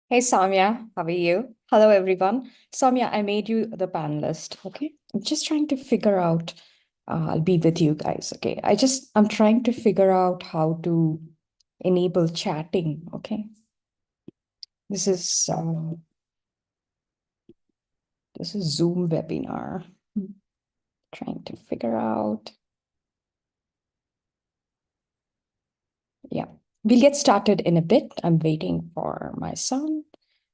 Hey Samya, how are you? Hello everyone. Samya, I made you the panelist. Okay. I'm just trying to figure out, I'll be with you guys. Okay. I'm trying to figure out how to enable chatting. Okay. This is, uh, this is Zoom webinar. Trying to figure out. Yeah. We'll get started in a bit. I'm waiting for my son.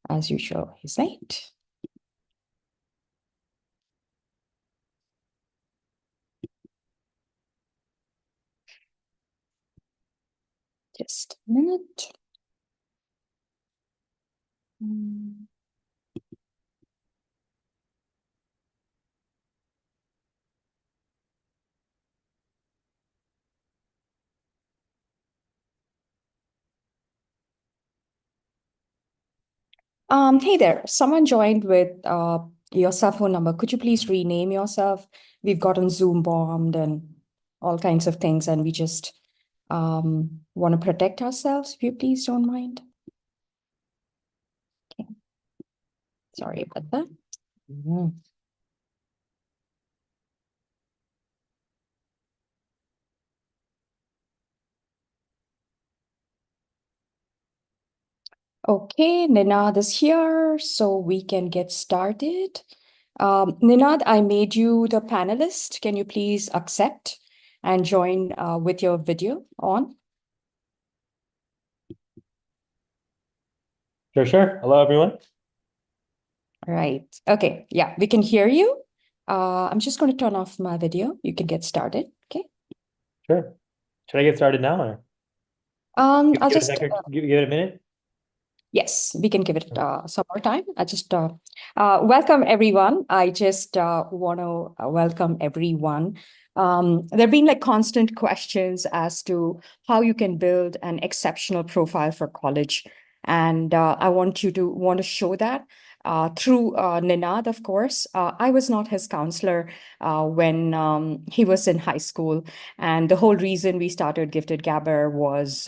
As usual, he's late. Just a minute. Hey there, someone joined with your cell phone number. Could you please rename yourself? We've gotten Zoom bombed and all kinds of things, and we just want to protect ourselves, if you please don't mind. Okay. Sorry about that. Okay, Ninad is here, so we can get started. Ninad, I made you the panelist. Can you please accept and join with your video on? Sure. Hello, everyone. Right. Okay. Yeah, we can hear you. I'm just going to turn off my video. You can get started. Okay. Sure. Should I get started now or I'll give it a just second, give it a minute? yes, we can give it some more time. I just welcome everyone. I just want to welcome everyone. There have been like constant questions as to how you can build an exceptional profile for college, and I want to show that through Ninad, of course. I was not his counselor when he was in high school, and the whole reason we started Gifted Gabber was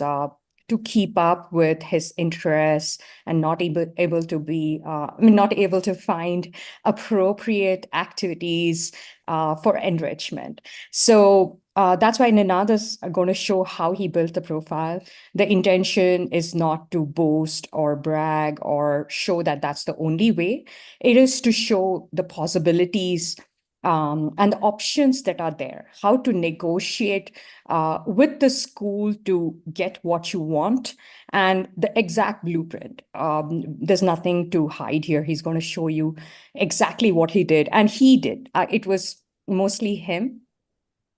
to keep up with his interests and not able to be not able to find appropriate activities for enrichment. So that's why Ninad is going to show how he built the profile. The intention is not to boast or brag or show that that's the only way. It is to show the possibilities and the options that are there, how to negotiate with the school to get what you want, and the exact blueprint. There's nothing to hide here. He's going to show you exactly what he did. And he did. It was mostly him.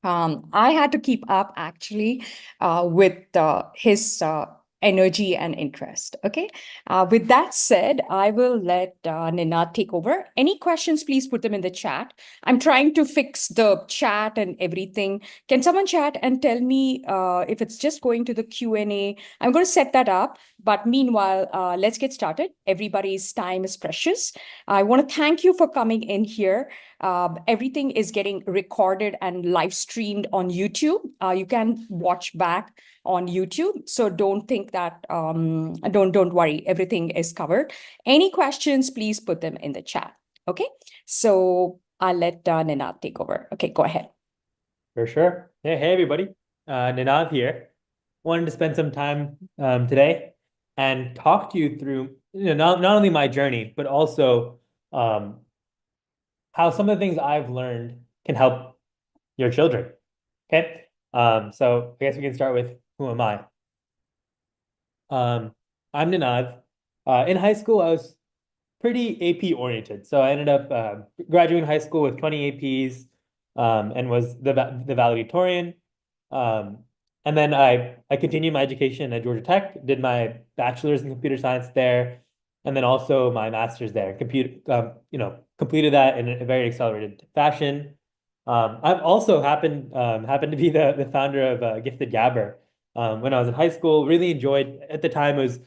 I had to keep up actually with his energy and interest. Okay. With that said, I will let Ninad take over. Any questions, please put them in the chat. I'm trying to fix the chat and everything. Can someone chat and tell me if it's just going to the Q&A? I'm going to set that up. But meanwhile, let's get started. Everybody's time is precious. I want to thank you for coming in here. Everything is getting recorded and live streamed on YouTube. You can watch back on YouTube. So don't think that, don't worry, everything is covered. Any questions, please put them in the chat. Okay, so I'll let Ninad take over. Okay, go ahead. Sure. Hey, everybody. Ninad here. Wanted to spend some time today and talk to you through not only my journey, but also um, how some of the things I've learned can help your children. Okay. So I guess we can start with who am I? I'm Ninad. In high school, I was pretty AP oriented. So I ended up graduating high school with 20 APs, and was the valedictorian. Um, and then I continued my education at Georgia Tech, did my bachelor's in computer science there, and then also my master's there. Completed that in a very accelerated fashion. I've also happened to be the founder of Gifted Gabber when I was in high school. Really enjoyed at the time. It was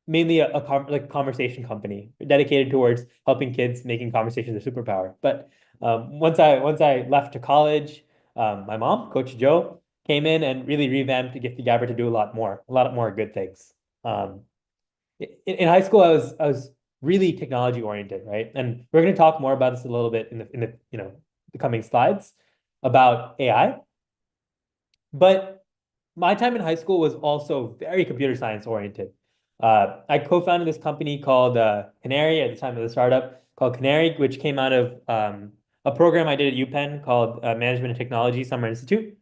mainly like conversation company dedicated towards helping kids making conversation their superpower. But once I left to college, my mom, Coach Joe, came in and really revamped Gifted Gabber to do a lot more good things. Um, in high school, I was really technology oriented, right? And we're going to talk more about this a little bit in the coming slides about AI. But my time in high school was also very computer science oriented. I co-founded this company called Canary at the time of the startup called Canary, which came out of a program I did at UPenn called Management and Technology Summer Institute.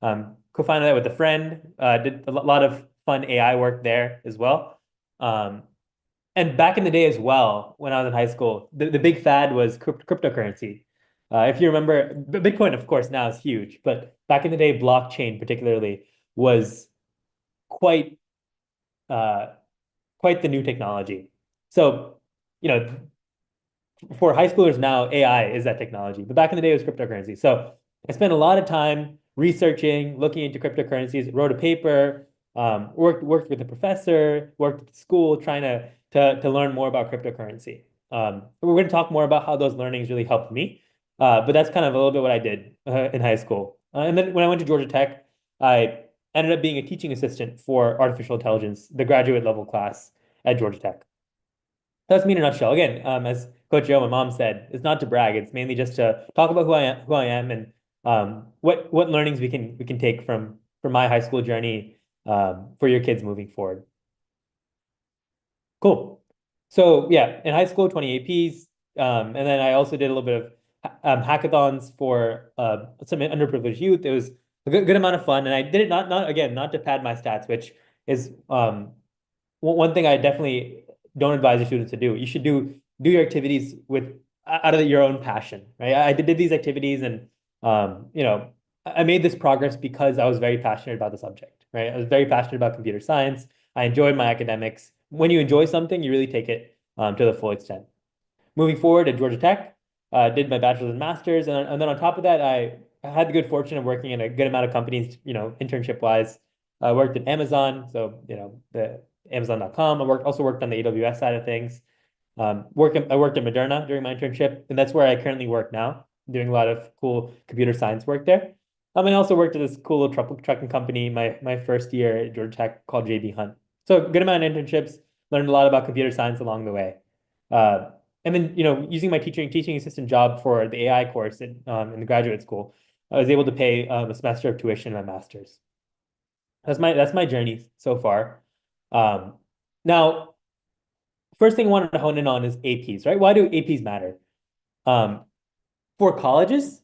Co-founded that with a friend, did a lot of fun AI work there as well. Um, and back in the day as well, when I was in high school, the big fad was cryptocurrency. If you remember, Bitcoin, of course, now is huge, but back in the day, blockchain particularly was quite uh, quite the new technology. So, you know, for high schoolers now, AI is that technology, but back in the day, it was cryptocurrency. So I spent a lot of time researching, looking into cryptocurrencies, wrote a paper, worked with a professor, worked at school, trying to learn more about cryptocurrency. We're going to talk more about how those learnings really helped me. But that's kind of a little bit what I did in high school. And then when I went to Georgia Tech, I ended up being a teaching assistant for artificial intelligence, the graduate level class at Georgia Tech. That's me in a nutshell. Again, as Coach Joe, my mom said, it's not to brag. It's mainly just to talk about who I am, and what learnings we can take from my high school journey for your kids moving forward. Cool. So yeah, in high school, 20 APs, and then I also did a little bit of hackathons for some underprivileged youth. It was a good amount of fun, and I did it not to pad my stats, which is one thing I definitely don't advise your students to do. You should do your activities with out of your own passion, right? I did these activities, and I made this progress because I was very passionate about the subject, right? I was very passionate about computer science. I enjoyed my academics. When you enjoy something, you really take it to the full extent. Moving forward at Georgia Tech, did my bachelor's and master's, and then on top of that, I had the good fortune of working in a good amount of companies, internship wise. I worked at Amazon, so the Amazon.com. Also worked on the AWS side of things. I worked at Moderna during my internship, and that's where I currently work now, doing a lot of cool computer science work there. And I also worked at this cool little trucking company my first year at Georgia Tech called 𝐰𝐫𝐚𝐼𝐿. So a good amount of internships, learned a lot about computer science along the way. And then, using my teaching assistant job for the AI course in the graduate school, I was able to pay a semester of tuition in my master's. That's my journey so far. Now, first thing I wanted to hone in on is APs, right? Why do APs matter? For colleges,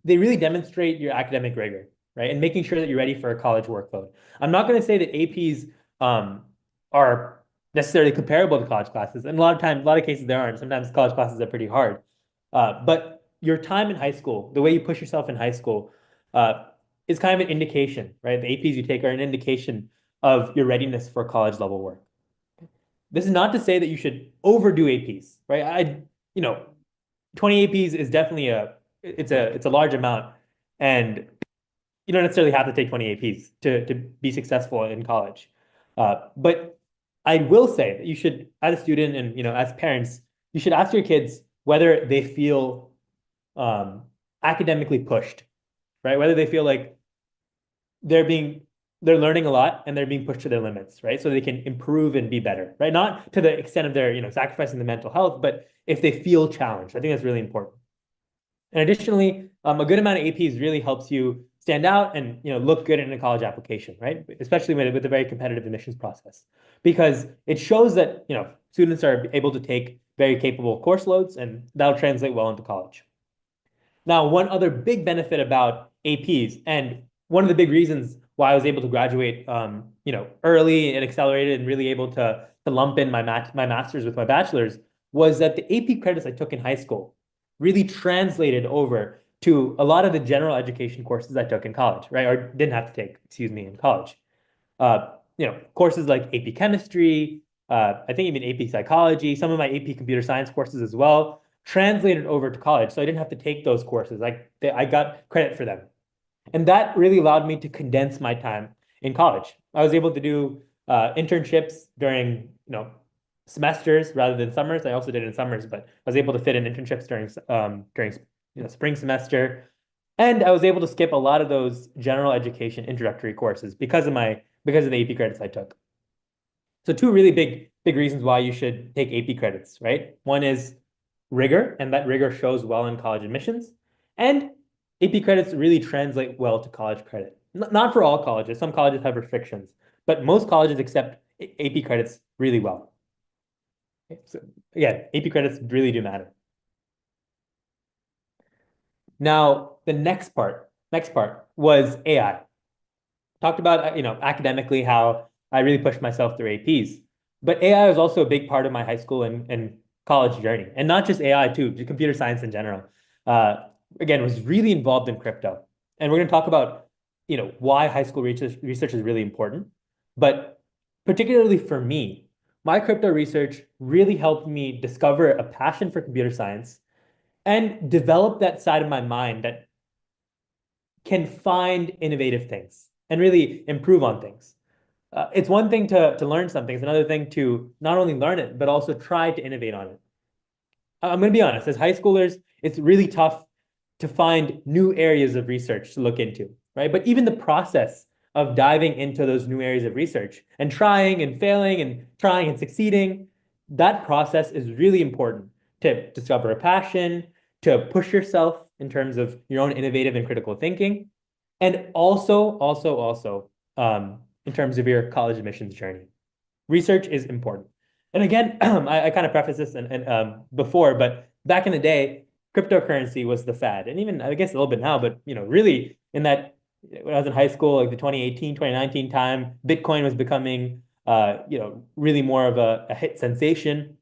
they really demonstrate your academic rigor, right? And making sure that you're ready for a college workload. I'm not going to say that APs are necessarily comparable to college classes. And a lot of cases there aren't. Sometimes college classes are pretty hard. But your time in high school, the way you push yourself in high school, is kind of an indication, right? The APs you take are an indication of your readiness for college level work. This is not to say that you should overdo APs, right? 20 APs is definitely it's a large amount, and you don't necessarily have to take 20 APs to be successful in college. But I will say that you should, as a student and as parents, you should ask your kids whether they feel academically pushed, right? Whether they feel like they're learning a lot and they're being pushed to their limits, right? So they can improve and be better, right? Not to the extent of their, sacrificing the mental health, but if they feel challenged. I think that's really important. And additionally, a good amount of APs really helps you stand out and look good in a college application, right? Especially with a very competitive admissions process, because it shows that students are able to take very capable course loads, and that'll translate well into college. Now, one other big benefit about APs, and one of the big reasons why I was able to graduate, early and accelerated, and really able to to lump in my master's with my bachelor's was that the AP credits I took in high school really translated over to a lot of the general education courses I took in college, right? Or didn't have to take, excuse me, in college. Courses like AP chemistry, I think even AP psychology, some of my AP computer science courses as well, translated over to college. So I didn't have to take those courses. I got credit for them. And that really allowed me to condense my time in college. I was able to do internships during, semesters rather than summers. I also did it in summers, but I was able to fit in internships during spring semester. And I was able to skip a lot of those general education introductory courses because of the AP credits I took. So two really big reasons why you should take AP credits, right? One is rigor, and that rigor shows well in college admissions. And AP credits really translate well to college credit. Not for all colleges. Some colleges have restrictions, but most colleges accept AP credits really well. So again, AP credits really do matter. Now, the next part was AI. Talked about, academically how I really pushed myself through APs, but AI was also a big part of my high school and college journey, and not just AI too, computer science in general. Again, was really involved in crypto, and we're going to talk about, why high school research is really important, but particularly for me, my crypto research really helped me discover a passion for computer science and develop that side of my mind that can find innovative things and really improve on things. It's one thing to learn something. It's another thing to not only learn it, but also try to innovate on it. I'm going to be honest, as high schoolers, it's really tough to find new areas of research to look into, right? But even the process of diving into those new areas of research and trying and failing and trying and succeeding, that process is really important to discover a passion, to push yourself in terms of your own innovative and critical thinking, and also, in terms of your college admissions journey. Research is important. And again, I kind of prefaced this before, but back in the day, cryptocurrency was the fad. And even, I guess, a little bit now, but, really in that, when I was in high school, like the 2018, 2019 time, Bitcoin was becoming, really more of a hit sensation.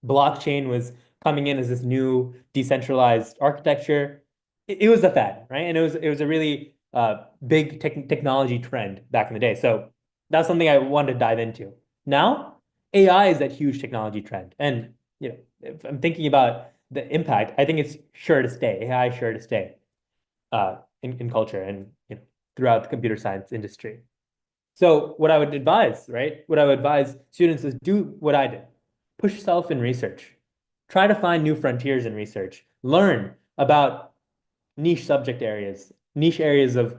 Blockchain was coming in as this new decentralized architecture. It was a fad, right? And it was a really big technology trend back in the day. So that's something I wanted to dive into. Now, AI is that huge technology trend. And, if I'm thinking about the impact, I think it's sure to stay. AI is sure to stay in culture and throughout the computer science industry. So what I would advise, right? What I would advise students is do what I did. Push yourself in research. Try to find new frontiers in research. Learn about niche subject areas, niche areas of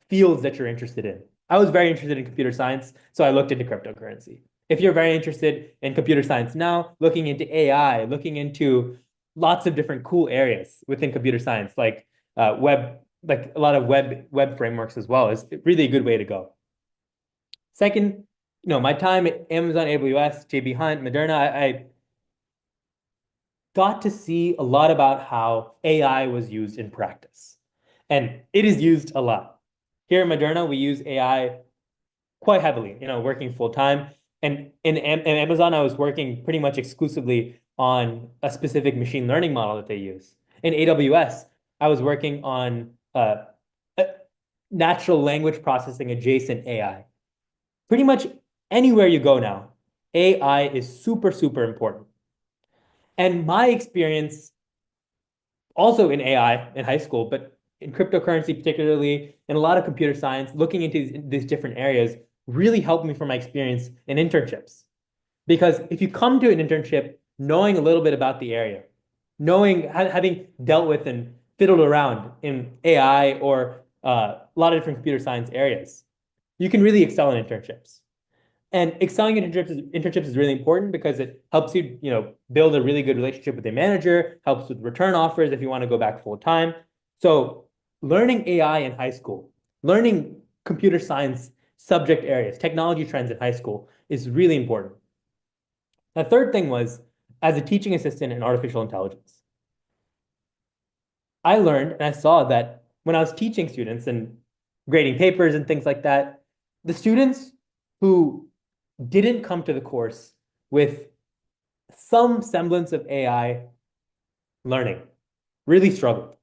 fields that you're interested in. I was very interested in computer science, so I looked into cryptocurrency. If you're very interested in computer science now, looking into AI, looking into lots of different cool areas within computer science, like like a lot of web frameworks as well, is really a good way to go. Second, my time at Amazon AWS, JB Hunt, Moderna, I got to see a lot about how AI was used in practice. And it is used a lot. Here at Moderna, we use AI quite heavily, working full time. And in Amazon, I was working pretty much exclusively on a specific machine learning model that they use. In AWS, I was working on natural language processing adjacent AI. Pretty much anywhere you go now, AI is super, super important. And my experience also in AI in high school, but in cryptocurrency particularly, in a lot of computer science, looking into these different areas really helped me for my experience in internships. Because if you come to an internship knowing a little bit about the area, having dealt with and fiddled around in AI or a lot of different computer science areas, you can really excel in internships. And excelling in internships is really important because it helps you, build a really good relationship with your manager, helps with return offers if you want to go back full time. So learning AI in high school, learning computer science subject areas, technology trends in high school is really important. The third thing was, as a teaching assistant in artificial intelligence, I learned and I saw that when I was teaching students and grading papers and things like that, the students who didn't come to the course with some semblance of AI learning really struggled.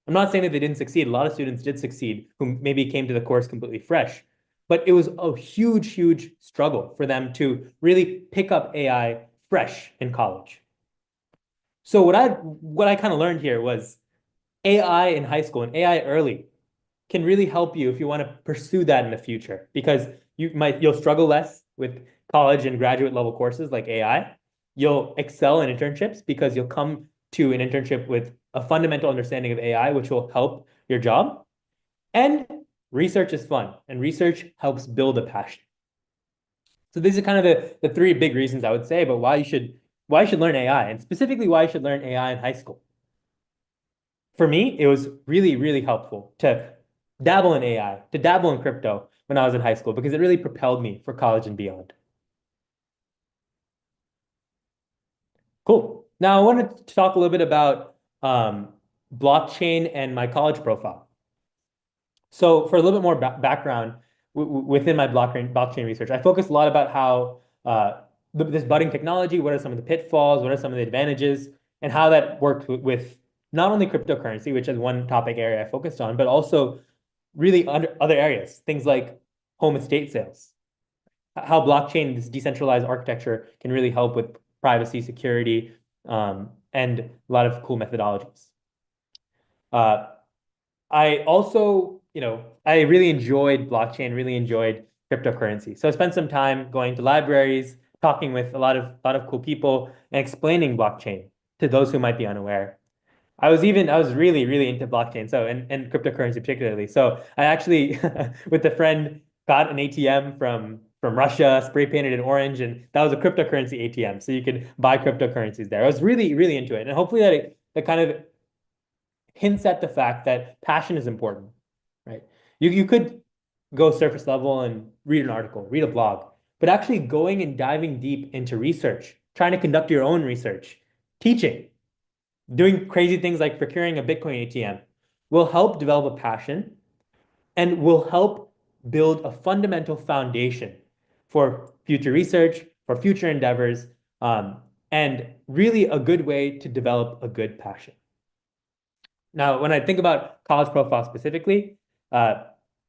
I'm not saying that they didn't succeed. A lot of students did succeed who maybe came to the course completely fresh, but it was a huge, huge struggle for them to really pick up AI fresh in college. So what I kind of learned here was AI in high school and AI early can really help you if you want to pursue that in the future, because you'll struggle less with college and graduate level courses like AI. You'll excel in internships because you'll come to an internship with a fundamental understanding of AI, which will help your job. And research is fun, and research helps build a passion. So these are kind of the three big reasons I would say about why you should learn AI, and specifically why you should learn AI in high school. For me, it was really, really helpful to dabble in AI, to dabble in crypto when I was in high school, because it really propelled me for college and beyond. Cool. Now I wanted to talk a little bit about blockchain and my college profile. So for a little bit more background within my blockchain research, I focused a lot about how this budding technology, what are some of the pitfalls, what are some of the advantages, and how that worked with not only cryptocurrency, which is one topic area I focused on, but also really other areas, things like home estate sales, how blockchain, this decentralized architecture, can really help with privacy, security, and a lot of cool methodologies. I also, I really enjoyed blockchain, really enjoyed cryptocurrency. So I spent some time going to libraries, talking with a lot of cool people, and explaining blockchain to those who might be unaware. I was really, really into blockchain, so and cryptocurrency particularly. So I actually, with a friend, got an ATM from Russia, spray painted in orange, and that was a cryptocurrency ATM. So you could buy cryptocurrencies there. I was really, really into it, and hopefully that kind of hints at the fact that passion is important, right? You could go surface level and read an article, read a blog, but actually going and diving deep into research, trying to conduct your own research, teaching, doing crazy things like procuring a Bitcoin ATM will help develop a passion and will help build a fundamental foundation for future research, for future endeavors, and really a good way to develop a good passion. Now, when I think about college profile specifically, I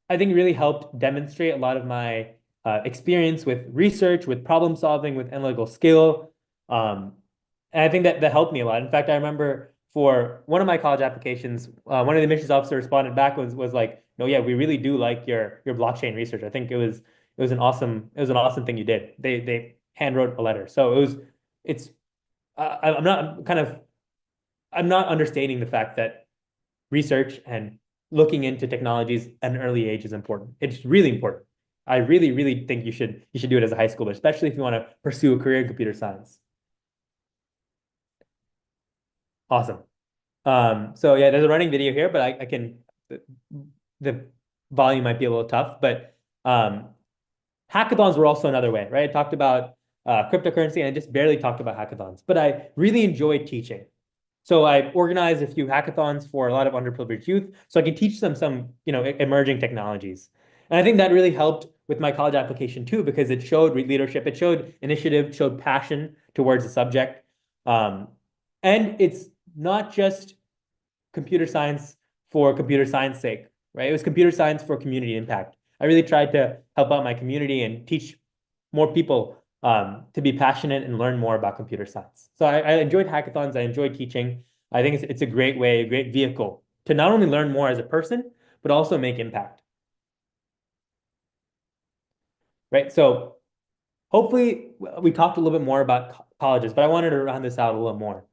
think it really helped demonstrate a lot of my experience with research, with problem solving, with analytical skill. And I think that helped me a lot. In fact, I remember for one of my college applications, one of the admissions officers responded back was like, "No, yeah, we really do like your blockchain research. I think it was an awesome thing you did." They hand wrote a letter, so I'm not understating the fact that research and looking into technologies at an early age is important. It's really important. I really, really think you should do it as a high schooler, especially if you want to pursue a career in computer science. Awesome. So yeah, there's a running video here, but I can, the volume might be a little tough, but hackathons were also another way, right? I talked about cryptocurrency and I just barely talked about hackathons, but I really enjoyed teaching. So I organized a few hackathons for a lot of underprivileged youth, so I can teach them some, emerging technologies. And I think that really helped with my college application too, because it showed leadership, it showed initiative, showed passion towards the subject. And it's not just computer science for computer science sake, right? It was computer science for community impact. I really tried to help out my community and teach more people to be passionate and learn more about computer science. So I enjoyed hackathons. I enjoyed teaching. I think it's a great way, a great vehicle to not only learn more as a person, but also make impact. Right. So hopefully we talked a little bit more about colleges, but I wanted to round this out a little more.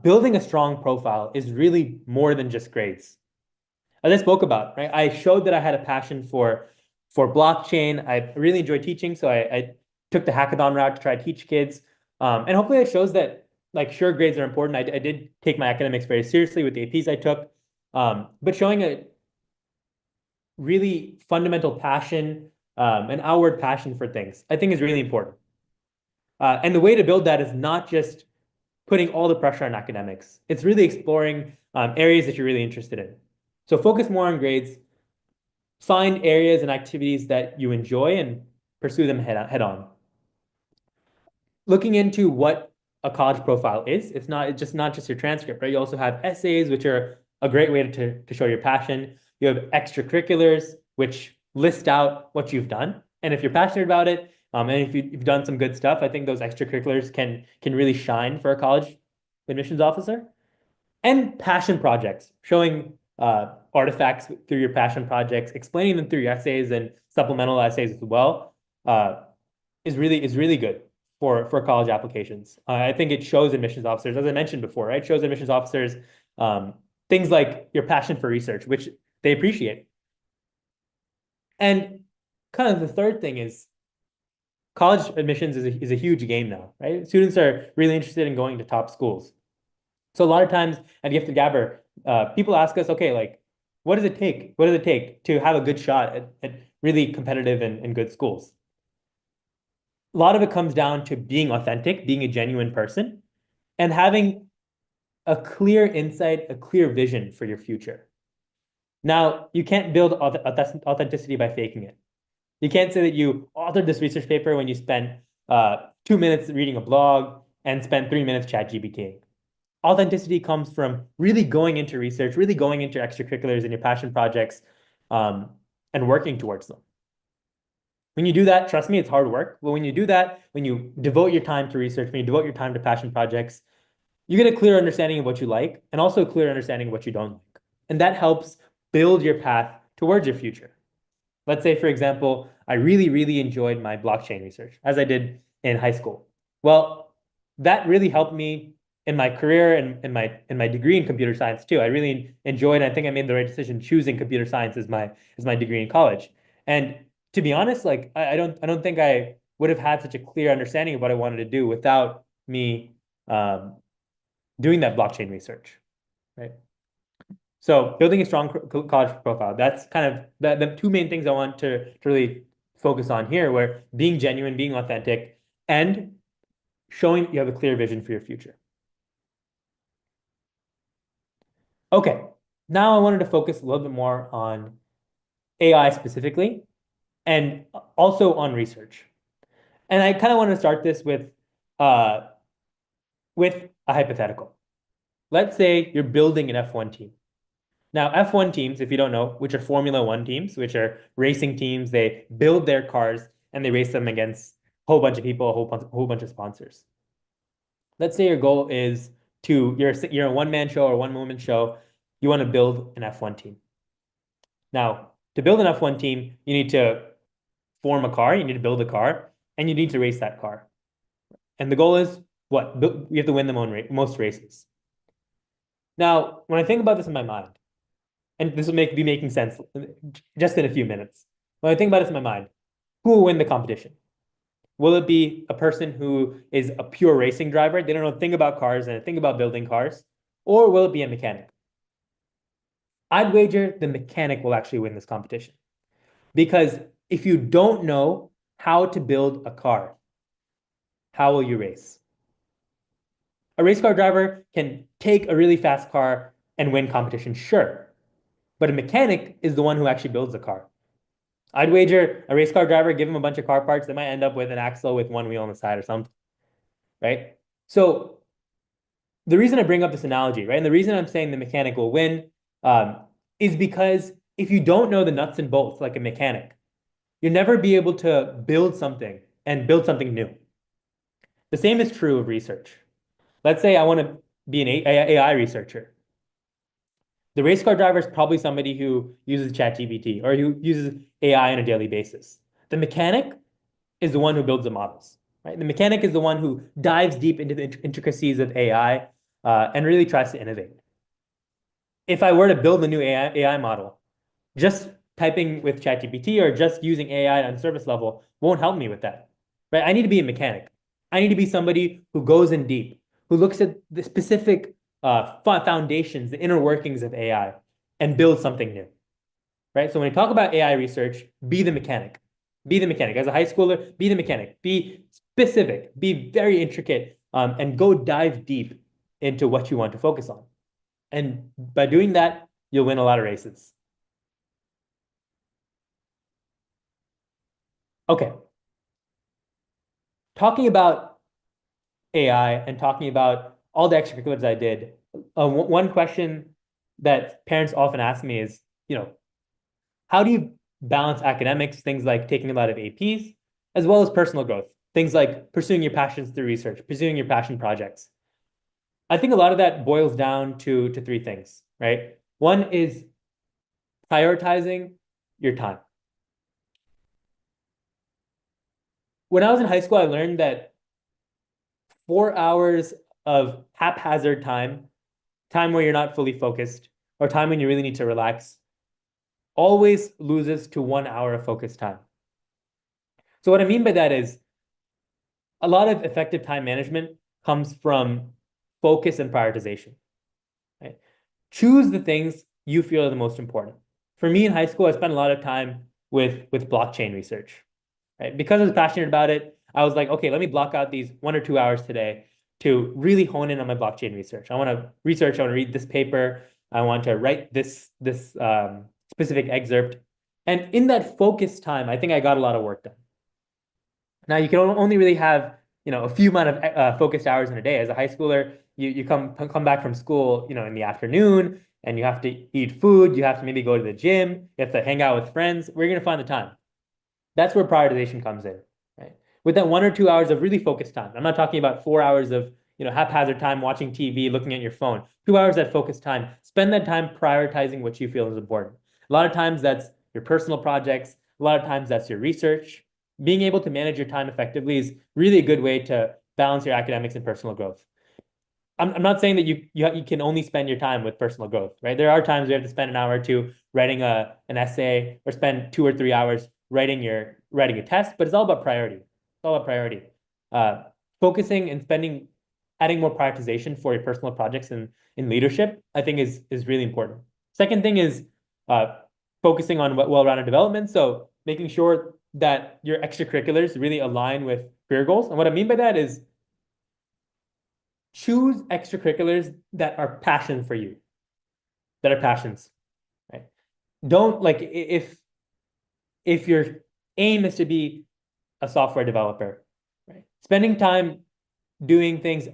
Building a strong profile is really more than just grades. As I spoke about, right? I showed that I had a passion for blockchain. I really enjoyed teaching, so I took the hackathon route to try to teach kids. And hopefully it shows that, like, sure, grades are important. I did take my academics very seriously with the APs I took, but showing a really fundamental passion, an outward passion for things, I think is really important. And the way to build that is not just putting all the pressure on academics. It's really exploring areas that you're really interested in. So focus more on grades, find areas and activities that you enjoy, and pursue them head on. Looking into what a college profile is, it's not just your transcript, right? You also have essays, which are a great way to show your passion. You have extracurriculars, which list out what you've done. And if you're passionate about it, and if you've done some good stuff, I think those extracurriculars can really shine for a college admissions officer. And passion projects, showing artifacts through your passion projects, explaining them through your essays and supplemental essays as well, is really good for college applications. I think it shows admissions officers, as I mentioned before, right? It shows admissions officers things like your passion for research, which they appreciate. And kind of the third thing is college admissions is a huge game now, right? Students are really interested in going to top schools. So a lot of times at 𝐆𝐫𝐚𝐝, people ask us, okay, like, what does it take? What does it take to have a good shot at really competitive and good schools? A lot of it comes down to being authentic, being a genuine person, and having a clear insight, a clear vision for your future. Now, you can't build authenticity by faking it. You can't say that you authored this research paper when you spent 2 minutes reading a blog and spent 3 minutes ChatGPTing. Authenticity comes from really going into research, really going into extracurriculars and your passion projects, and working towards them. When you do that, trust me, it's hard work. But when you do that, when you devote your time to research, when you devote your time to passion projects, you get a clear understanding of what you like and also a clear understanding of what you don't like. And that helps build your path towards your future. Let's say, for example, I really enjoyed my blockchain research, as I did in high school. Well, that really helped me in my career and in my degree in computer science too. I really enjoyed, and I think I made the right decision choosing computer science as my degree in college. And to be honest, like I don't think I would have had such a clear understanding of what I wanted to do without me doing that blockchain research, right? So building a strong college profile, that's kind of the two main things I want to really focus on here, where being genuine, being authentic, and showing you have a clear vision for your future. Okay, now I wanted to focus a little bit more on AI specifically, and also on research. And I kind of want to start this with a hypothetical. Let's say you're building an F1 team. Now, F1 teams, if you don't know, which are Formula One teams, which are racing teams, they build their cars and they race them against a whole bunch of people, a whole bunch of sponsors. Let's say your goal is you're a one-man show or one-woman show. You want to build an F1 team. Now, to build an F1 team, you need to form a car, you need to build a car, and you need to race that car. And the goal is what? You have to win the most races. Now, when I think about this in my mind, and this will be making sense just in a few minutes. When I think about this in my mind, who will win the competition? Will it be a person who is a pure racing driver? They don't know a thing about cars and a thing about building cars. Or will it be a mechanic? I'd wager the mechanic will actually win this competition. Because if you don't know how to build a car, how will you race? A race car driver can take a really fast car and win competition, sure. But a mechanic is the one who actually builds the car. I'd wager a race car driver, give him a bunch of car parts, they might end up with an axle with one wheel on the side or something, right? So the reason I bring up this analogy, right, and the reason I'm saying the mechanic will win is because if you don't know the nuts and bolts like a mechanic, you'll never be able to build something and build something new. The same is true of research. Let's say I want to be an AI researcher. The race car driver is probably somebody who uses ChatGPT or who uses AI on a daily basis. The mechanic is the one who builds the models, right? The mechanic is the one who dives deep into the intricacies of AI and really tries to innovate. If I were to build a new AI model, just typing with ChatGPT or just using AI on surface level won't help me with that, right? I need to be a mechanic. I need to be somebody who goes in deep, who looks at the specific foundations, the inner workings of AI, and build something new, right? So when we talk about AI research, be the mechanic. Be the mechanic. As a high schooler, be the mechanic. Be specific. Be very intricate, and go dive deep into what you want to focus on. And by doing that, you'll win a lot of races. Okay, talking about AI and talking about all the extracurriculars I did, one question that parents often ask me is, how do you balance academics, things like taking a lot of APs, as well as personal growth, things like pursuing your passions through research, pursuing your passion projects? I think a lot of that boils down to three things, right? One is prioritizing your time. When I was in high school, I learned that 4 hours of haphazard time where you're not fully focused, or time when you really need to relax, always loses to 1 hour of focused time. So what I mean by that is a lot of effective time management comes from focus and prioritization, right? Choose the things you feel are the most important. For me in high school, I spent a lot of time with blockchain research, right? Because I was passionate about it, I was like, okay, let me block out these 1 or 2 hours today to really hone in on my blockchain research. I want to research, I want to read this paper, I want to write this specific excerpt. And in that focused time, I think I got a lot of work done. Now you can only really have, a few amount of focused hours in a day. As a high schooler, you come back from school, in the afternoon, and you have to eat food, you have to maybe go to the gym, you have to hang out with friends. Where are you going to find the time? That's where prioritization comes in, right? With that 1 or 2 hours of really focused time. I'm not talking about 4 hours of, haphazard time watching TV, looking at your phone. 2 hours that focused time. Spend that time prioritizing what you feel is important. A lot of times that's your personal projects. A lot of times that's your research. Being able to manage your time effectively is really a good way to balance your academics and personal growth. I'm not saying that you can only spend your time with personal growth, right? There are times you have to spend an hour or two writing an essay, or spend 2 or 3 hours writing a test, but it's all about priority. It's all about priority. Focusing and adding more prioritization for your personal projects in leadership, I think is really important. Second thing is focusing on well-rounded development. So making sure that your extracurriculars really align with career goals. And what I mean by that is choose extracurriculars that are passion for you, that are passions, right? Don't like if your aim is to be a software developer, right? Spending time doing things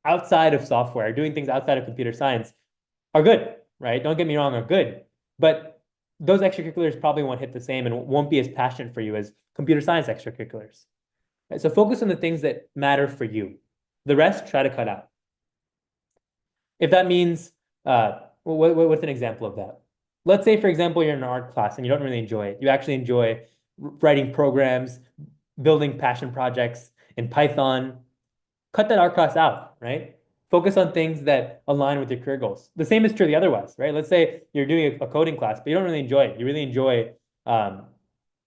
outside of software, doing things outside of computer science are good, right? Don't get me wrong, are good. But those extracurriculars probably won't hit the same and won't be as passionate for you as computer science extracurriculars. Right? So focus on the things that matter for you. The rest, try to cut out. If that means, what's an example of that? Let's say, for example, you're in an art class and you don't really enjoy it. You actually enjoy writing programs, building passion projects in Python. Cut that art class out, right? Focus on things that align with your career goals. The same is true the otherwise, right? Let's say you're doing a coding class, but you don't really enjoy it. You really enjoy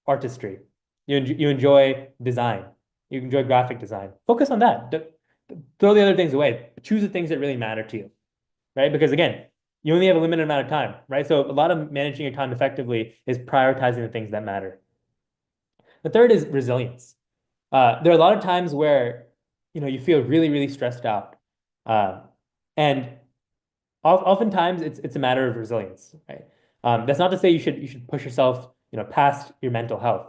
artistry. You enjoy design. You enjoy graphic design. Focus on that. Throw the other things away. Choose the things that really matter to you, right? Because again, you only have a limited amount of time, right? So a lot of managing your time effectively is prioritizing the things that matter. The third is resilience. There are a lot of times where you feel really, really stressed out, and oftentimes it's a matter of resilience, right? That's not to say you should push yourself, past your mental health.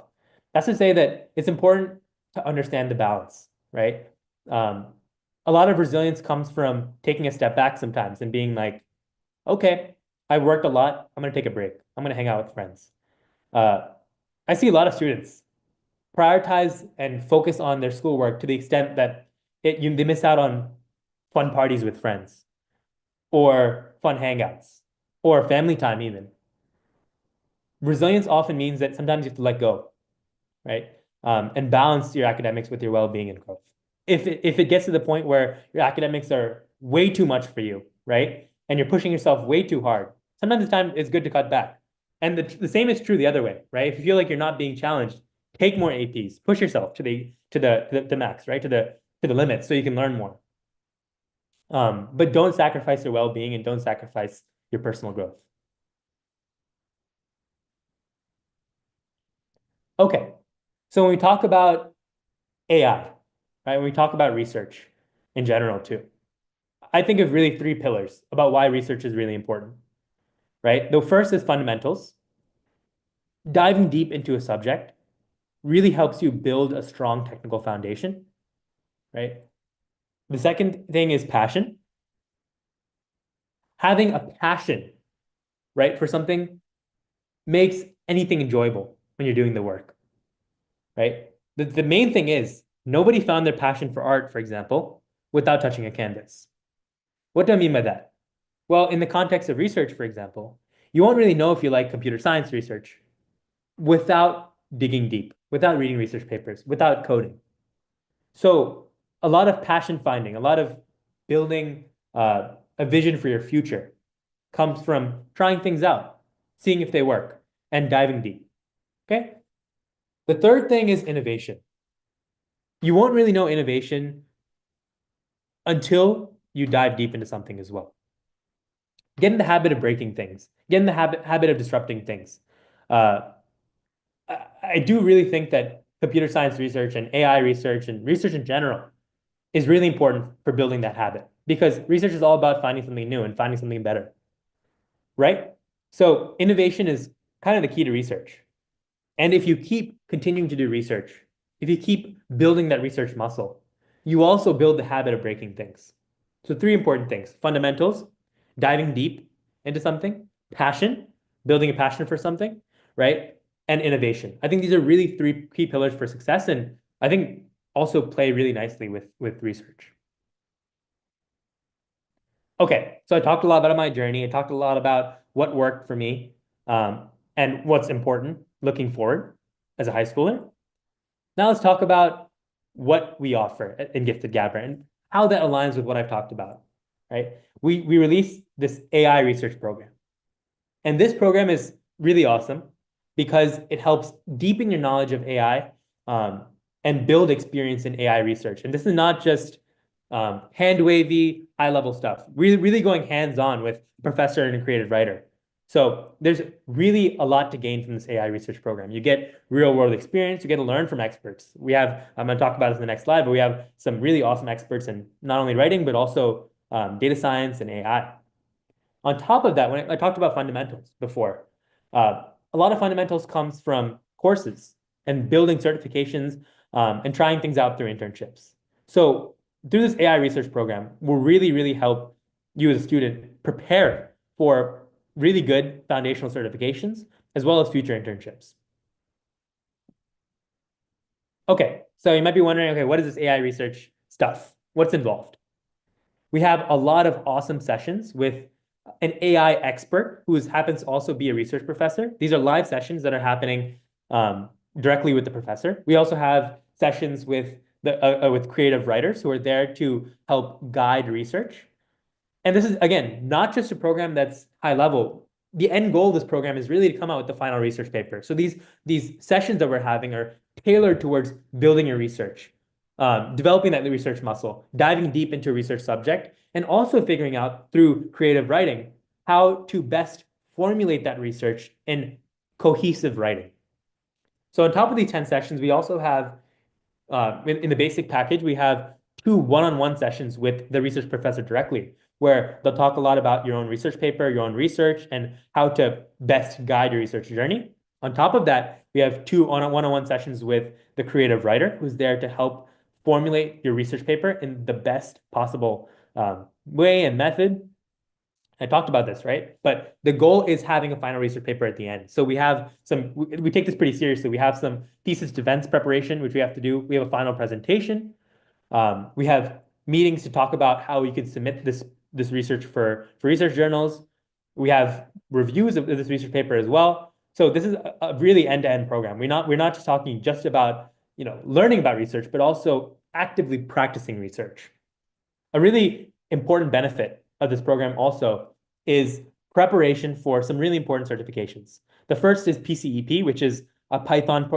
That's to say that it's important to understand the balance, right? A lot of resilience comes from taking a step back sometimes and being like, okay, I've worked a lot. I'm going to take a break. I'm going to hang out with friends. I see a lot of students prioritize and focus on their schoolwork to the extent that they miss out on fun parties with friends, or fun hangouts, or family time even. Resilience often means that sometimes you have to let go, right? And balance your academics with your well-being and growth. If it gets to the point where your academics are way too much for you, right? And you're pushing yourself way too hard, sometimes it's good to cut back. And the same is true the other way, right? If you feel like you're not being challenged, take more APs, push yourself to the max, right? To the limit, so you can learn more. But don't sacrifice your well-being and don't sacrifice your personal growth. Okay, so when we talk about AI, right? When we talk about research in general too, I think of really three pillars about why research is really important, right? The first is fundamentals. Diving deep into a subject really helps you build a strong technical foundation. right? The second thing is passion. Having a passion, right, for something makes anything enjoyable when you're doing the work, right? The main thing is nobody found their passion for art, for example, without touching a canvas. What do I mean by that? Well, in the context of research, for example, you won't really know if you like computer science research without digging deep, without reading research papers, without coding. So a lot of passion finding, a lot of building a vision for your future comes from trying things out, seeing if they work, and diving deep. Okay? The third thing is innovation. You won't really know innovation until you dive deep into something as well. Get in the habit of breaking things. Get in the habit of disrupting things. I do really think that computer science research and AI research and research in general is really important for building that habit because research is all about finding something new and finding something better, right? So innovation is kind of the key to research. And if you keep continuing to do research, if you keep building that research muscle, you also build the habit of breaking things. So three important things: fundamentals, diving deep into something, passion, building a passion for something, right? And innovation. I think these are really three key pillars for success, and I think also play really nicely with research. Okay, so I talked a lot about my journey. I talked a lot about what worked for me and what's important looking forward as a high schooler. Now let's talk about what we offer in Gifted Gabber and how that aligns with what I've talked about, right? We released this AI research program. And this program is really awesome because it helps deepen your knowledge of AI and build experience in AI research. And this is not just hand-wavy, high-level stuff. Really going hands-on with a professor and a creative writer. So there's really a lot to gain from this AI research program. You get real-world experience. You get to learn from experts. We have, I'm going to talk about this in the next slide, but we have some really awesome experts in not only writing, but also data science and AI. On top of that, when I talked about fundamentals before, a lot of fundamentals comes from courses and building certifications and trying things out through internships. So through this AI research program will really help you as a student prepare for really good foundational certifications as well as future internships. Okay, so you might be wondering, okay, what is this AI research stuff? What's involved? We have a lot of awesome sessions with an AI expert who happens to also be a research professor. These are live sessions that are happening directly with the professor. We also have sessions with creative writers who are there to help guide research. And this is, again, not just a program that's high level. The end goal of this program is really to come out with the final research paper. So these sessions that we're having are tailored towards building your research, developing that research muscle, diving deep into a research subject, and also figuring out through creative writing how to best formulate that research in cohesive writing. So on top of these 10 sessions, we also have, in the basic package, we have 2 one-on-one sessions with the research professor directly, where they'll talk a lot about your own research paper, your own research, and how to best guide your research journey. On top of that, we have 2 one-on-one sessions with the creative writer who's there to help formulate your research paper in the best possible way and method. I talked about this, right? But the goal is having a final research paper at the end. So we have we take this pretty seriously. We have some thesis defense preparation, which we have to do. We have a final presentation. We have meetings to talk about how we could submit this research for research journals. We have reviews of this research paper as well. So this is a really end-to-end program. We're not just talking just about learning about research, but also actively practicing research. A really important benefit of this program also is preparation for some really important certifications. The first is PCEP, which is a Python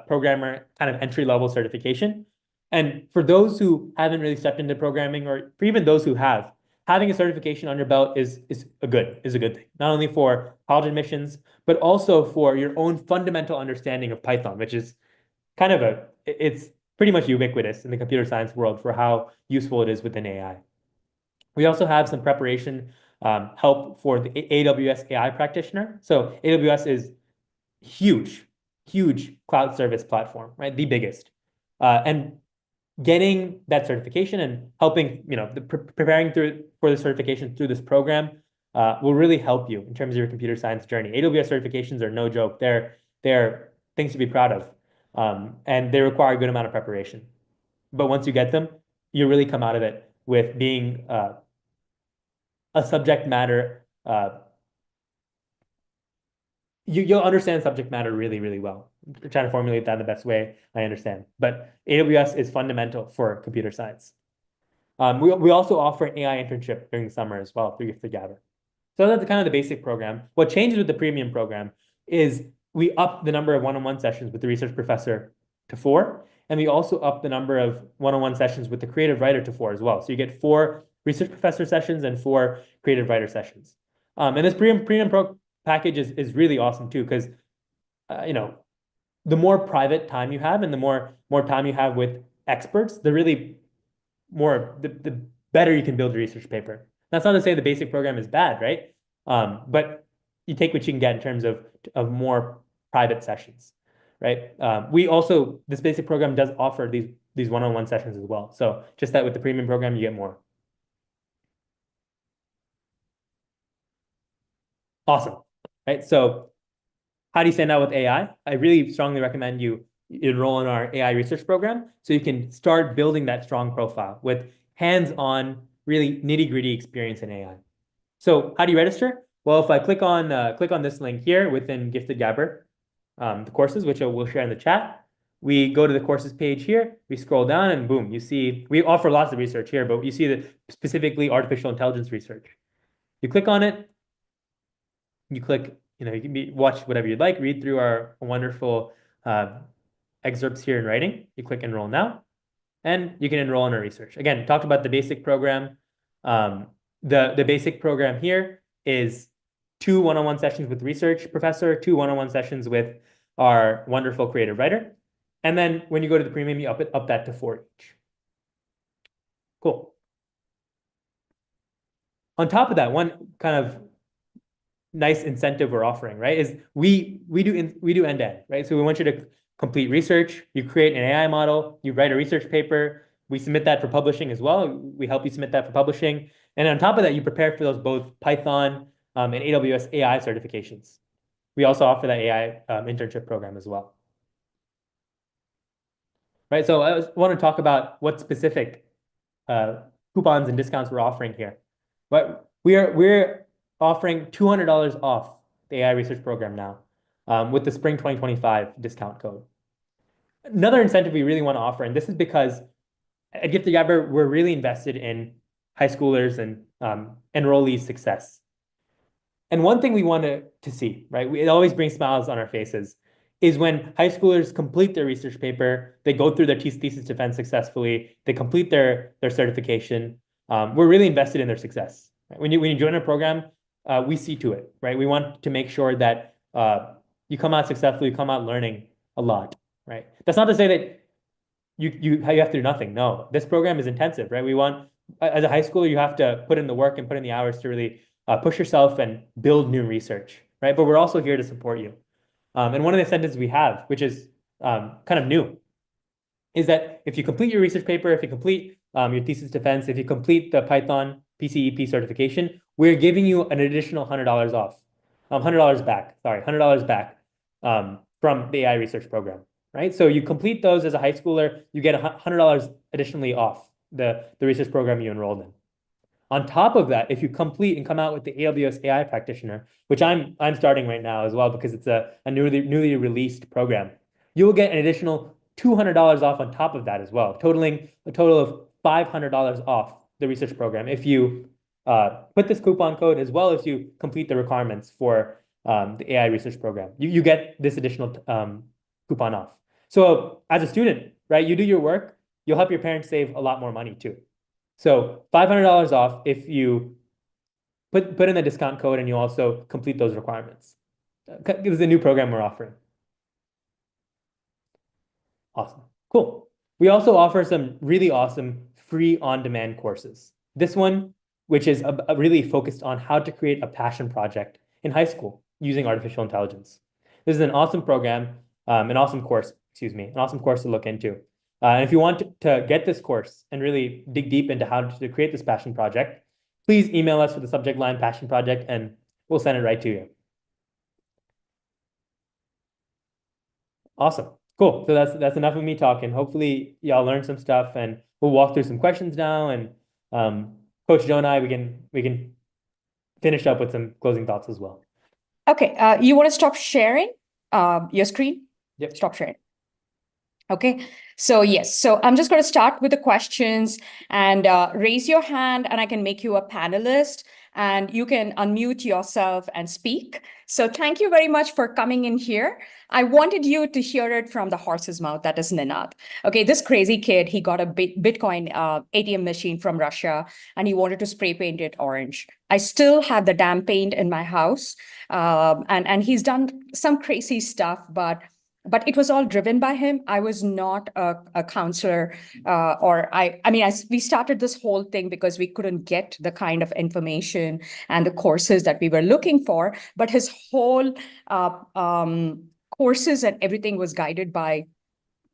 programmer kind of entry-level certification. And for those who haven't really stepped into programming, or for even those who have, having a certification on your belt is a good thing, not only for college admissions, but also for your own fundamental understanding of Python, which is kind of it's pretty much ubiquitous in the computer science world for how useful it is within AI. We also have some preparation help for the AWS AI practitioner. So AWS is huge cloud service platform, right? The biggest. And getting that certification and helping, preparing for the certification through this program will really help you in terms of your computer science journey. AWS certifications are no joke. They're things to be proud of, and they require a good amount of preparation. But once you get them, you really come out of it with being a subject matter. You'll understand subject matter really, really well. I'm trying to formulate that in the best way I understand. But AWS is fundamental for computer science. We also offer an AI internship during the summer as well through 𝐰𝐿𝐴. So that's kind of the basic program. What changes with the premium program is we up the number of one-on-one sessions with the research professor to 4, and we also up the number of one-on-one sessions with the creative writer to 4 as well. So you get 4 research professor sessions and 4 creative writer sessions. And this premium package is really awesome too, because the more private time you have and the more time you have with experts, the better you can build a research paper. That's not to say the basic program is bad, right? But you take what you can get in terms of more private sessions, right? This basic program does offer these one-on-one sessions as well. So just that with the premium program, you get more. Awesome, right? So how do you stand out with AI? I really strongly recommend you enroll in our AI research program so you can start building that strong profile with hands-on, really nitty-gritty experience in AI. So how do you register? Well, if I click on this link here within Gifted Gabber, the courses, which I will share in the chat, we go to the courses page here, we scroll down, and boom, you see we offer lots of research here, but you see that specifically artificial intelligence research. You click on it, you click, you can watch whatever you'd like, read through our wonderful excerpts here in writing. You click enroll now, and you can enroll in our research. Again, talked about the basic program. The basic program here is 2 one-on-one sessions with research professor, 2 one-on-one sessions with our wonderful creative writer. And then when you go to the premium, you up that to 4 each. Cool. On top of that, one kind of nice incentive we're offering, right, is we do end-to-end, right? So we want you to complete research, you create an AI model, you write a research paper, we submit that for publishing as well. We help you submit that for publishing. And on top of that, you prepare for those both Python and AWS AI certifications. We also offer that AI internship program as well. Right, so I want to talk about what specific coupons and discounts we're offering here. But we're offering $200 off the AI research program now with the spring 2025 discount code. Another incentive we really want to offer, and this is because at Gifted Gabber, we're really invested in high schoolers and enrollees' success. And one thing we want to see, right, it always brings smiles on our faces, is when high schoolers complete their research paper, they go through their thesis defense successfully, they complete their certification. We're really invested in their success. Right? When you join our program, we see to it, right? We want to make sure that you come out successfully, you come out learning a lot, right? That's not to say that you have to do nothing. No, this program is intensive, right? We want, as a high schooler, you have to put in the work and put in the hours to really push yourself and build new research, right? But we're also here to support you. And one of the incentives we have, which is kind of new, is that if you complete your research paper, if you complete your thesis defense, if you complete the Python PCEP certification, we're giving you an additional $100 off, $100 back, sorry, $100 back from the AI research program, right? So you complete those as a high schooler, you get $100 additionally off the research program you enrolled in. On top of that, if you complete and come out with the AWS AI practitioner, which I'm starting right now as well because it's a newly released program, you will get an additional $200 off on top of that as well, totaling a total of $500 off the research program if you put this coupon code as well as you complete the requirements for the AI research program. You get this additional coupon off. So as a student, right, you do your work, you'll help your parents save a lot more money too. So $500 off if you put in the discount code and you also complete those requirements. This is a new program we're offering. Awesome. Cool. We also offer some really awesome free on-demand courses. This one, which is really focused on how to create a passion project in high school using artificial intelligence. This is an awesome program, an awesome course to look into. And if you want to get this course and really dig deep into how to create this passion project, please email us with the subject line passion project and we'll send it right to you. Awesome. Cool. So that's enough of me talking. Hopefully y'all learned some stuff and we'll walk through some questions now and Coach Joe and I we can finish up with some closing thoughts as well. Okay, you want to stop sharing your screen? Yep. Stop sharing. Okay, so yes, so I'm just going to start with the questions and raise your hand and I can make you a panelist and you can unmute yourself and speak. So thank you very much for coming in here. I wanted you to hear it from the horse's mouth, that is Ninad. Okay, this crazy kid, he got a Bitcoin ATM machine from Russia and he wanted to spray paint it orange. I still have the damn paint in my house and he's done some crazy stuff, but it was all driven by him. I was not a counselor we started this whole thing because we couldn't get the kind of information and the courses that we were looking for. But his whole courses and everything was guided by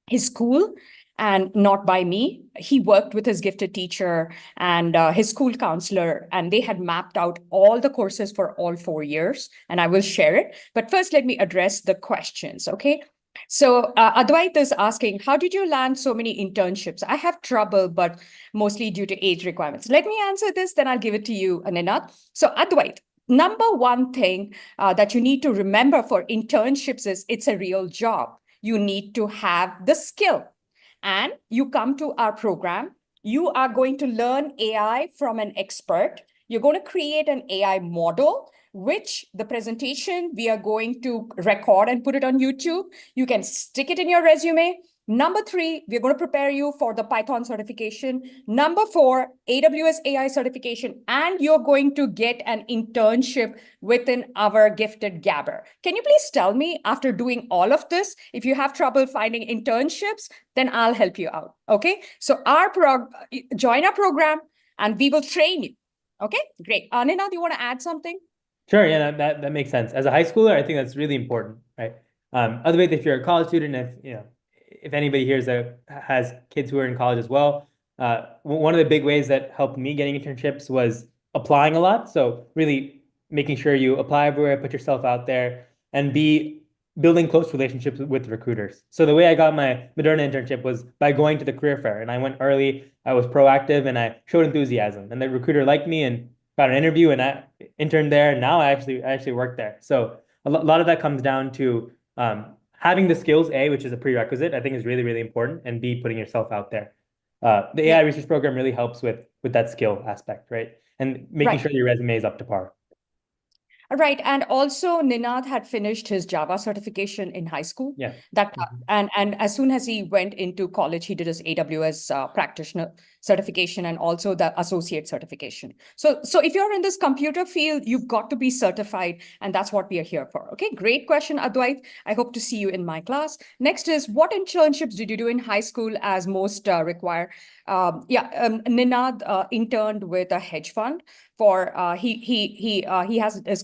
his school and not by me. He worked with his gifted teacher and his school counselor, and they had mapped out all the courses for all 4 years, and I will share it. But first, let me address the questions, okay? So Advait is asking, how did you land so many internships? I have trouble, but mostly due to age requirements. Let me answer this, then I'll give it to you, Ninad. So Advait, number one thing that you need to remember for internships is it's a real job. You need to have the skill. And you come to our program, you are going to learn AI from an expert. You're going to create an AI model, which the presentation we are going to record and put it on YouTube. You can stick it in your resume. Number 3, we're going to prepare you for the Python certification. Number 4, AWS AI certification, and you're going to get an internship within our gifted Gabber. Can you please tell me, after doing all of this, if you have trouble finding internships, then I'll help you out, okay? So join our program and we will train you, okay? Great. Ninad, do you want to add something? Sure, yeah, that makes sense. As a high schooler, I think that's really important, right? Otherwise, if you're a college student, if anybody here has kids who are in college as well, one of the big ways that helped me getting internships was applying a lot. So really making sure you apply everywhere, put yourself out there, and be building close relationships with recruiters. So the way I got my Moderna internship was by going to the career fair, and I went early. I was proactive and I showed enthusiasm, and the recruiter liked me and got an interview, and I interned there. And now I actually work there. So a lot of that comes down to having the skills, A, which is a prerequisite, I think is really, really important, and B, putting yourself out there. The AI research program really helps with that skill aspect, right? And making sure your resume is up to par. Right. And also Ninad had finished his Java certification in high school. Yeah. And as soon as he went into college, he did his AWS practitioner certification and also the associate certification. So if you're in this computer field, you've got to be certified, and that's what we are here for. Okay, great question, Advait. I hope to see you in my class. Next is, what internships did you do in high school as most require? Ninad interned with a hedge fund for he has his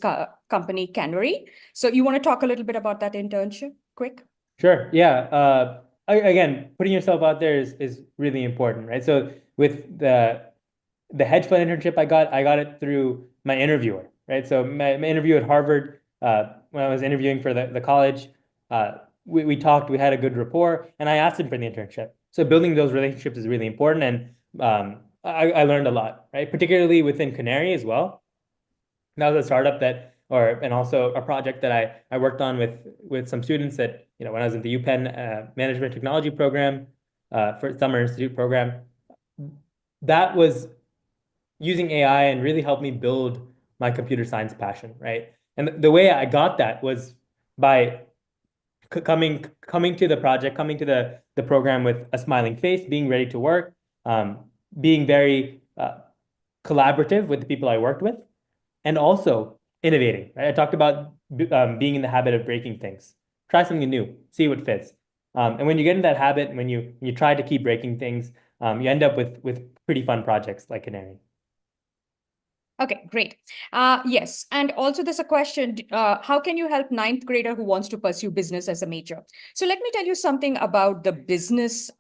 company Canary. So you want to talk a little bit about that internship, quick? Sure. Yeah. Again, putting yourself out there is really important, right? So with the hedge fund internship I got it through my interviewer, right? So my interview at Harvard, when I was interviewing for the college, we talked, we had a good rapport, and I asked him for the internship. So building those relationships is really important, and I learned a lot, right? Particularly within Canary as well. That was a startup and also a project that I worked on with some students that, when I was in the UPenn Management Technology program, for Summer Institute program. That was using AI and really helped me build my computer science passion, right? And the way I got that was by coming to the project, coming to the program with a smiling face, being ready to work, being very collaborative with the people I worked with, and also innovating, right? I talked about being in the habit of breaking things. Try something new, see what fits. And when you get in that habit, when you try to keep breaking things, you end up with pretty fun projects like Canary. Okay, great. Yes, and also there's a question, how can you help ninth grader who wants to pursue business as a major? So let me tell you something about the business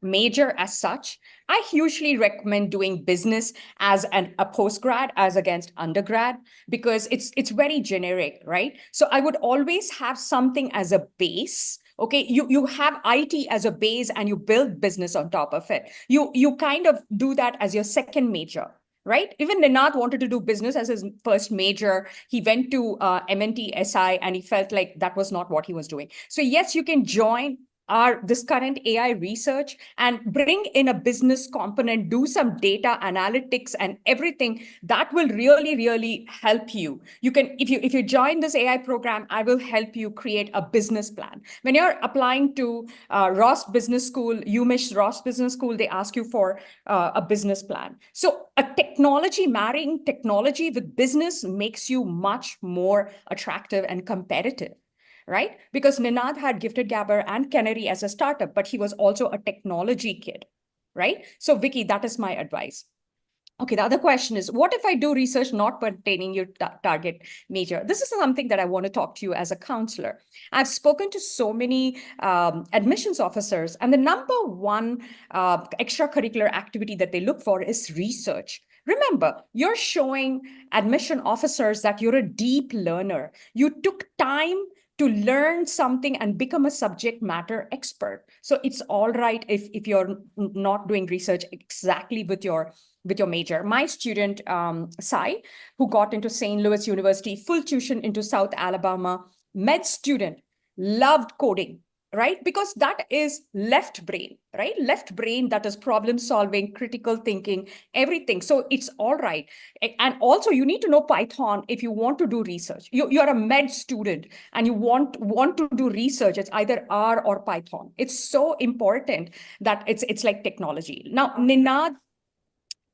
major as such. I hugely recommend doing business as a postgrad as against undergrad, because it's very generic, right? So I would always have something as a base. Okay, you have IT as a base and you build business on top of it. You kind of do that as your second major, right? Even Ninad wanted to do business as his first major. He went to MNT SI and he felt like that was not what he was doing. So yes, you can join this current AI research and bring in a business component, do some data analytics and everything that will really, really help you. You can, if you join this AI program, I will help you create a business plan. When you're applying to Ross Business School, UMich Ross Business School, they ask you for a business plan. So marrying technology with business makes you much more attractive and competitive, right? Because Ninad had Gifted Gabber and Canary as a startup, but he was also a technology kid, right? So Vicky, that is my advice. Okay, the other question is, what if I do research not pertaining your target major? This is something that I want to talk to you as a counselor. I've spoken to so many admissions officers, and the number one extracurricular activity that they look for is research. Remember, you're showing admission officers that you're a deep learner. You took time to learn something and become a subject matter expert. So it's all right if you're not doing research exactly with your major. My student, Sai, who got into St. Louis University, full tuition into South Alabama, med student, loved coding, right? Because that is left brain, right? Left brain, that is problem solving, critical thinking, everything. So it's all right. And also you need to know Python if you want to do research. You're a med student and you want to do research. It's either R or Python. It's so important that it's like technology. Now, Ninad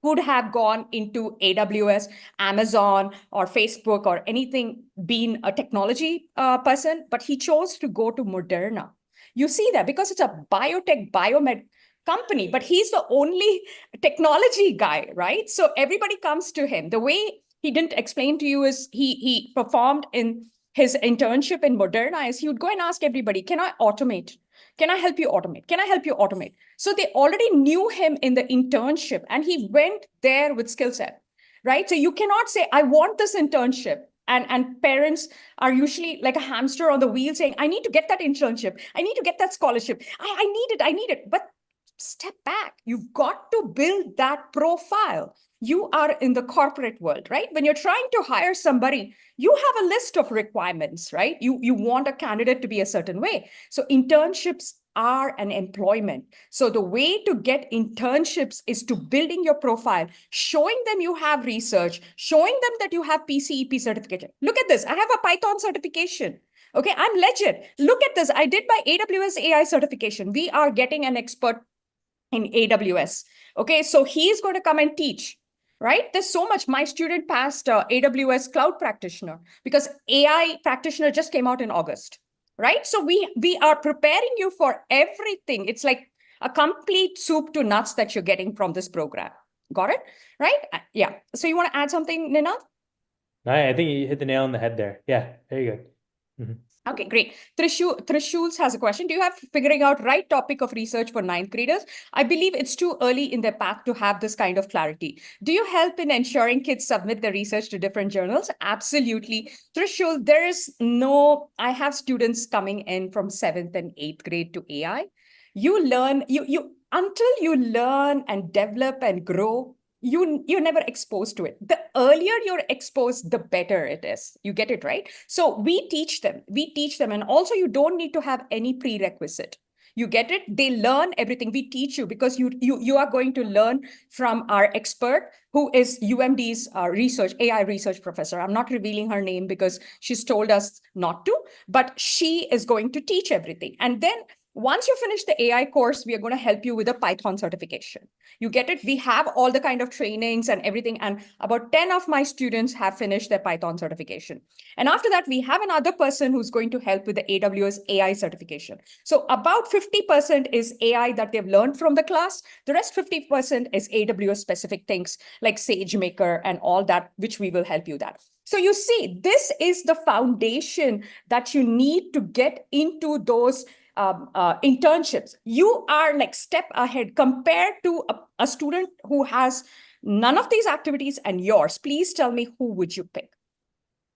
could have gone into AWS, Amazon, or Facebook, or anything, being a technology person, but he chose to go to Moderna. You see that because it's a biotech, biomed company, but he's the only technology guy, right? So everybody comes to him. The way he didn't explain to you is he performed in his internship in Moderna is he would go and ask everybody, can I automate? Can I help you automate? Can I help you automate? So they already knew him in the internship and he went there with skill set, right? So you cannot say, I want this internship. And parents are usually like a hamster on the wheel saying, I need to get that internship. I need to get that scholarship. I need it. I need it. But step back. You've got to build that profile. You are in the corporate world, right? When you're trying to hire somebody, you have a list of requirements, right? You want a candidate to be a certain way. So internships are an employment. So the way to get internships is to building your profile, showing them you have research, showing them that you have PCEP certification. Look at this. I have a Python certification. Okay, I'm legit. Look at this. I did my AWS AI certification. We are getting an expert in AWS. Okay, so he's going to come and teach, right? There's so much. My student passed AWS Cloud Practitioner because AI Practitioner just came out in August, right? So we are preparing you for everything. It's like a complete soup to nuts that you're getting from this program. Got it? Right? Yeah. So you want to add something, Ninad? I think you hit the nail on the head there. Yeah, very good. Mhm. Okay, great. Trishul's has a question. Do you have figuring out right topic of research for ninth graders? I believe it's too early in their path to have this kind of clarity. Do you help in ensuring kids submit their research to different journals? Absolutely. Trishul, I have students coming in from 7th and 8th grade to AI. You learn, until you learn and develop and grow, you're never exposed to it. The earlier you're exposed, the better it is. You get it, right? So we teach them. And also you don't need to have any prerequisite. You get it? They learn everything. We teach you because you are going to learn from our expert who is UMD's AI research professor. I'm not revealing her name because she's told us not to, but she is going to teach everything. And then Once you finish the AI course, we are going to help you with a Python certification. You get it? We have all the kind of trainings and everything. And about 10 of my students have finished their Python certification. And after that, we have another person who's going to help with the AWS AI certification. So about 50% is AI that they've learned from the class. The rest 50% is AWS specific things like SageMaker and all that, which we will help you that. So you see, this is the foundation that you need to get into those internships. You are like step ahead compared to a student who has none of these activities and yours. Please tell me, who would you pick?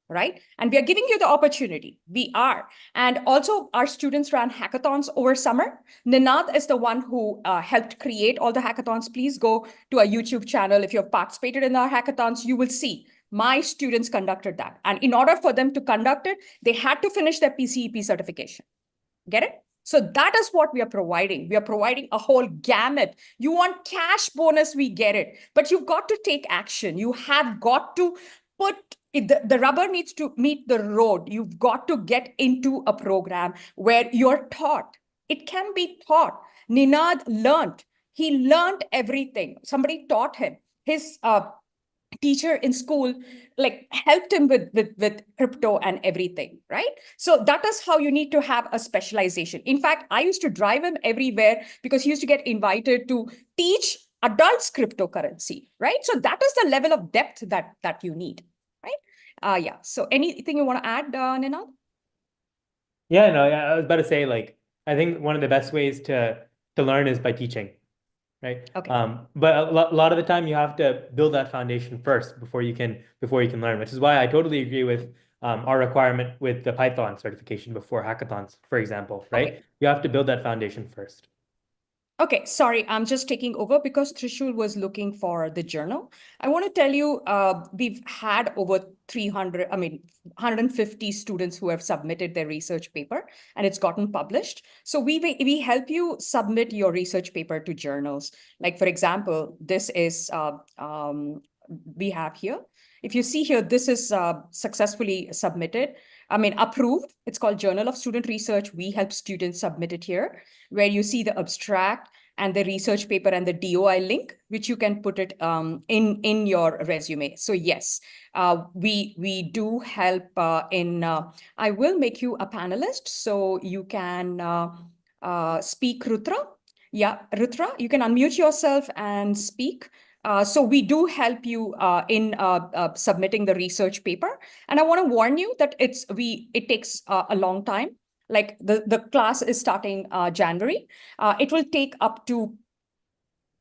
Right? And we are giving you the opportunity. We are. And also our students ran hackathons over summer. Ninad is the one who helped create all the hackathons. Please go to our YouTube channel. If you have participated in our hackathons, you will see my students conducted that. And in order for them to conduct it, they had to finish their PCEP certification. Get it? So that is what we are providing. We are providing a whole gamut. You want cash bonus, we get it. But you've got to take action. You have got to put, the rubber needs to meet the road. You've got to get into a program where you're taught. It can be taught. Ninad learned. He learned everything. Somebody taught him. His teacher in school like helped him with crypto and everything, right? So that is how you need to have a specialization. In fact, I used to drive him everywhere because he used to get invited to teach adults cryptocurrency, right? So that is the level of depth that you need, right? Yeah. So anything you want to add, Ninad? Yeah, no, I was about to say, like, I think one of the best ways to learn is by teaching, right? Okay. But a lot of the time you have to build that foundation first before you can learn, which is why I totally agree with our requirement with the Python certification before hackathons, for example, right? Okay. You have to build that foundation first. Okay, sorry, I'm just taking over because Trishul was looking for the journal. I want to tell you, we've had over 150 students who have submitted their research paper and it's gotten published. So we help you submit your research paper to journals. Like, for example, this is, we have here. If you see here, this is successfully submitted. Approved. It's called Journal of Student Research. We help students submit it here, where you see the abstract and the research paper and the DOI link, which you can put it in your resume. So yes, we do help I will make you a panelist so you can speak, Rutra. Yeah, Rutra, you can unmute yourself and speak. So we do help you in submitting the research paper. And I want to warn you that it takes a long time. Like the class is starting January. It will take up to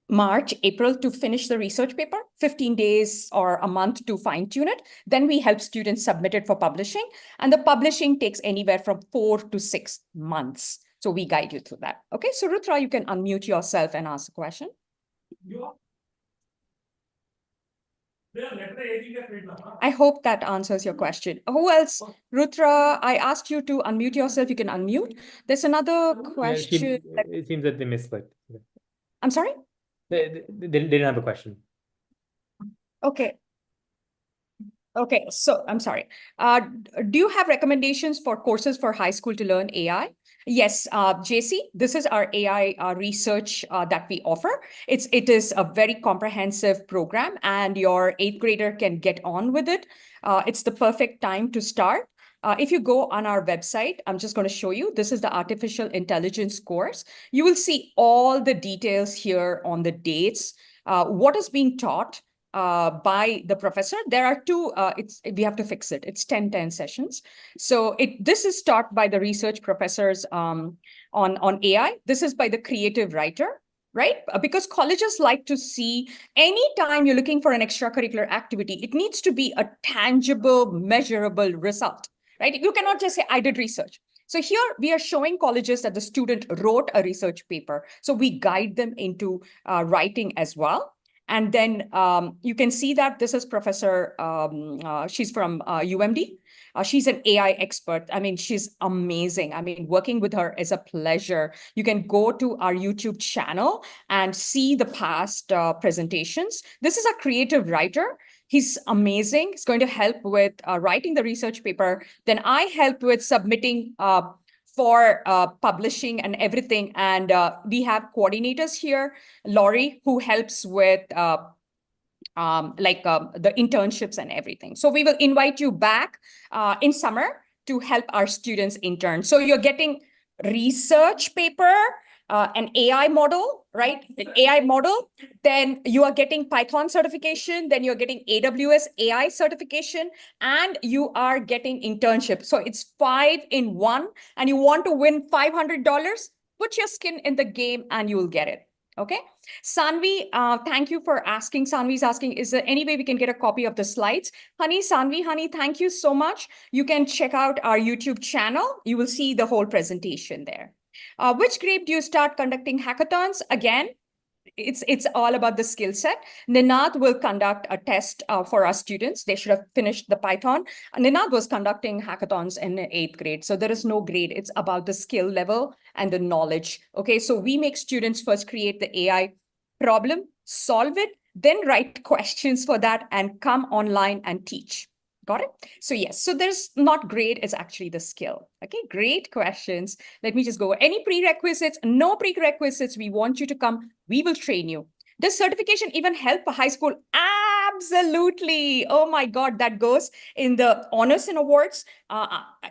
March, April to finish the research paper, 15 days or a month to fine tune it. Then we help students submit it for publishing. And the publishing takes anywhere from 4 to 6 months. So we guide you through that. Okay, so Rutra, you can unmute yourself and ask a question. I hope that answers your question. Who else? Rutra, I asked you to unmute yourself. You can unmute. There's another question. It seems that they misclicked. I'm sorry? They didn't have a question. Okay. Okay, so I'm sorry. Do you have recommendations for courses for high school to learn AI? Yes, JC, this is our AI research that we offer. It is a very comprehensive program and your 8th grader can get on with it. It's the perfect time to start. If you go on our website, I'm just going to show you. This is the artificial intelligence course. You will see all the details here on the dates, what is being taught by the professor. There are two, we have to fix it. It's 10 sessions. So this is taught by the research professors on AI. This is by the creative writer, right? Because colleges like to see anytime you're looking for an extracurricular activity, it needs to be a tangible, measurable result, right? You cannot just say, I did research. So here we are showing colleges that the student wrote a research paper. So we guide them into writing as well. And then you can see that this is Professor, she's from UMD. She's an AI expert. She's amazing. Working with her is a pleasure. You can go to our YouTube channel and see the past presentations. This is a creative writer. He's amazing. He's going to help with writing the research paper. Then I help with submitting for publishing and everything. And we have coordinators here, Laurie, who helps with the internships and everything. So we will invite you back in summer to help our students intern. So you're getting research paper, an AI model, right? An AI model. Then you are getting Python certification. Then you're getting AWS AI certification, and you are getting internship. So it's 5 in 1, and you want to win $500, put your skin in the game and you will get it. Okay. Sanvi, thank you for asking. Sanvi's asking, is there any way we can get a copy of the slides? Honey, Sanvi, honey, thank you so much. You can check out our YouTube channel. You will see the whole presentation there. Which grade do you start conducting hackathons? Again, it's all about the skill set. Ninad will conduct a test for our students. They should have finished the Python. Ninad was conducting hackathons in 8th grade. So there is no grade. It's about the skill level and the knowledge. Okay, so we make students first create the AI problem, solve it, then write questions for that and come online and teach. Got it? So yes, so there's not grade, it's actually the skill. Okay, great questions. Let me just go. Any prerequisites? No prerequisites. We want you to come. We will train you. Does certification even help a high school? Absolutely. Oh my God, that goes in the honors and awards.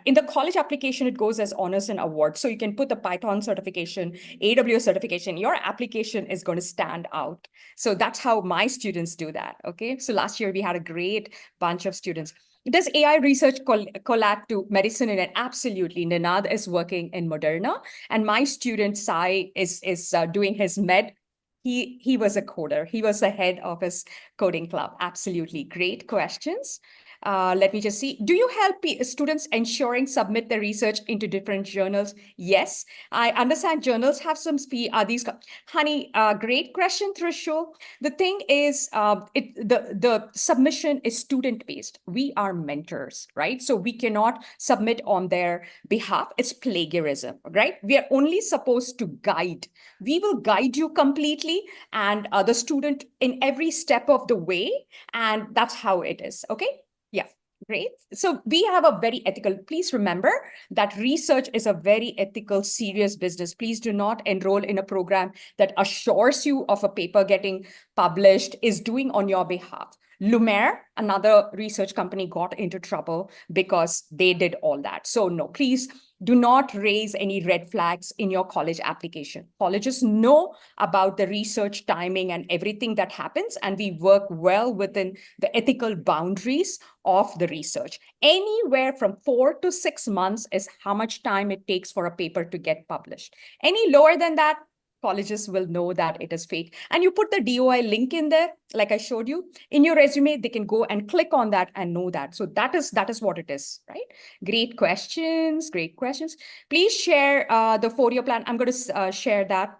In the college application, it goes as honors and awards. So you can put the Python certification, AWS certification. Your application is going to stand out. So that's how my students do that. Okay. So last year we had a great bunch of students. Does AI research collab to medicine in it? Absolutely. Ninad is working in Moderna, and my student Sai is doing his med. He was a coder. He was the head of his coding club. Absolutely. Great questions. Let me just see. Do you help students ensuring submit their research into different journals? Yes. I understand journals have some fee. Are these, honey, great question, Trishul. The thing is, the submission is student-based. We are mentors, right? So we cannot submit on their behalf. It's plagiarism, right? We are only supposed to guide. We will guide you completely and the student in every step of the way. And that's how it is. Okay. Yeah, great. So we have a very ethical, please remember that research is a very ethical, serious business. Please do not enroll in a program that assures you of a paper getting published, is doing on your behalf. Lumiere, another research company, got into trouble because they did all that. So no, please do not raise any red flags in your college application. Colleges know about the research timing and everything that happens, and we work well within the ethical boundaries of the research. Anywhere from 4 to 6 months is how much time it takes for a paper to get published. Any lower than that, colleges will know that it is fake. And you put the DOI link in there, like I showed you, in your resume, they can go and click on that and know that. So that is what it is, right? Great questions, great questions. Please share the 4-year plan. I'm going to share that.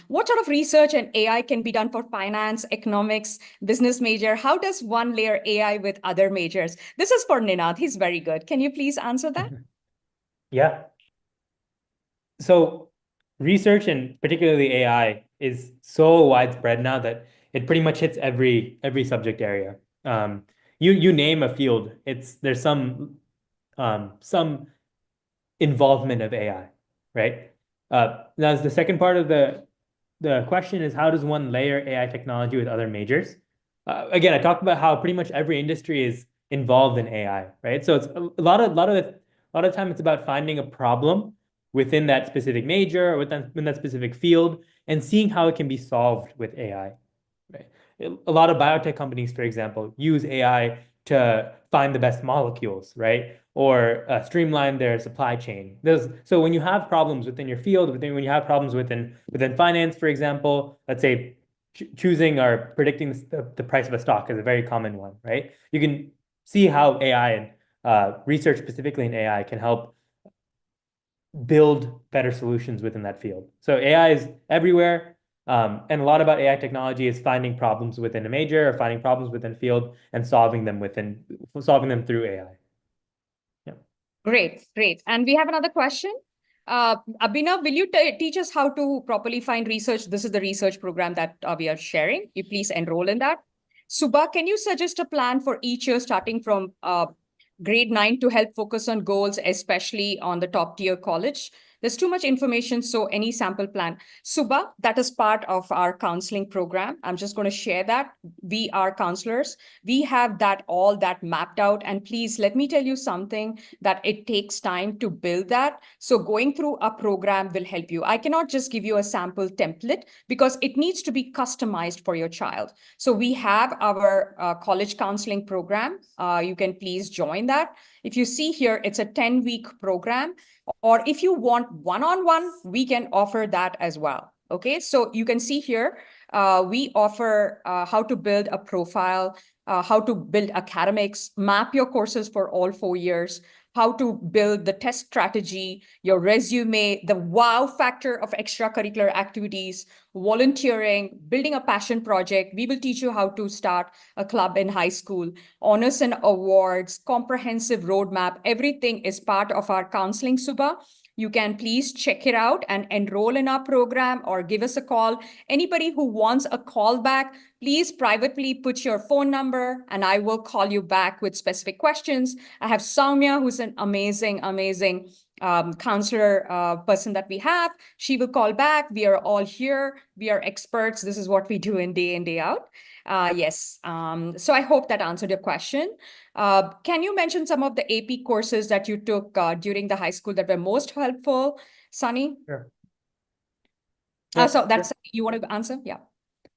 What sort of research and AI can be done for finance, economics, business major? How does one layer AI with other majors? This is for Ninad. He's very good. Can you please answer that? Yeah. So research and particularly AI is so widespread now that it pretty much hits every subject area. You name a field, there's some involvement of AI, right? Now the second part of the question is, how does one layer AI technology with other majors? Again, I talked about how pretty much every industry is involved in AI, right? So it's a lot of time it's about finding a problem within that specific major or within that specific field and seeing how it can be solved with AI, right? A lot of biotech companies, for example, use AI to find the best molecules, right? Or streamline their supply chain. So when you have problems within your field, when you have problems within finance, for example, let's say choosing or predicting the price of a stock is a very common one, right? You can see how AI and research specifically in AI can help build better solutions within that field. So AI is everywhere. And a lot about AI technology is finding problems within a major or finding problems within a field and solving them through AI. Yeah. Great, great. And we have another question. Abhinav, will you teach us how to properly find research? This is the research program that we are sharing. You please enroll in that. Subha, can you suggest a plan for each year starting from grade 9 to help focus on goals, especially on the top tier college. There's too much information, so any sample plan. Suba, that is part of our counseling program. I'm just going to share that. We are counselors. We have all that mapped out. And please let me tell you something, that it takes time to build that. So going through a program will help you. I cannot just give you a sample template because it needs to be customized for your child. So we have our college counseling program. You can please join that. If you see here, it's a 10-week program. Or if you want one-on-one, we can offer that as well. Okay, so you can see here, we offer how to build a profile, how to build academics, map your courses for all 4 years, how to build the test strategy, your resume, the wow factor of extracurricular activities, volunteering, building a passion project. We will teach you how to start a club in high school, honors and awards, comprehensive roadmap. Everything is part of our counseling, Suba. You can please check it out and enroll in our program or give us a call. Anybody who wants a call back, please privately put your phone number and I will call you back with specific questions. I have Soumya, who's an amazing counselor person that we have. She will call back. We are all here. We are experts. This is what we do in day out. Yes. So I hope that answered your question. Can you mention some of the AP courses that you took during the high school that were most helpful, Sunny? Sure. Yeah, so that's you want to answer? Yeah.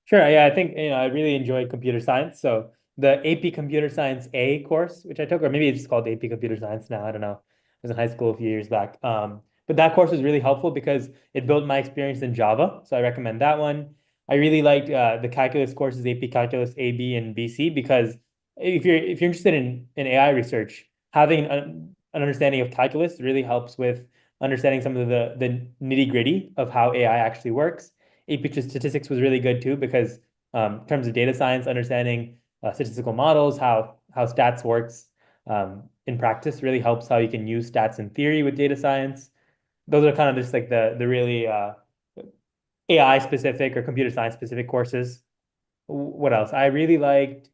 Sure. Yeah, I think I really enjoyed computer science. So the AP Computer Science A course, which I took, or maybe it's just called AP Computer Science now. I don't know. I was in high school a few years back. But that course was really helpful because it built my experience in Java. So I recommend that one. I really liked the calculus courses, AP Calculus A, B, and BC, because if you're interested in AI research, having an understanding of calculus really helps with understanding some of the nitty-gritty of how AI actually works. AP statistics was really good too, because in terms of data science, understanding statistical models, how stats works in practice really helps how you can use stats in theory with data science. Those are kind of just like the really AI specific or computer science specific courses. What else? I really liked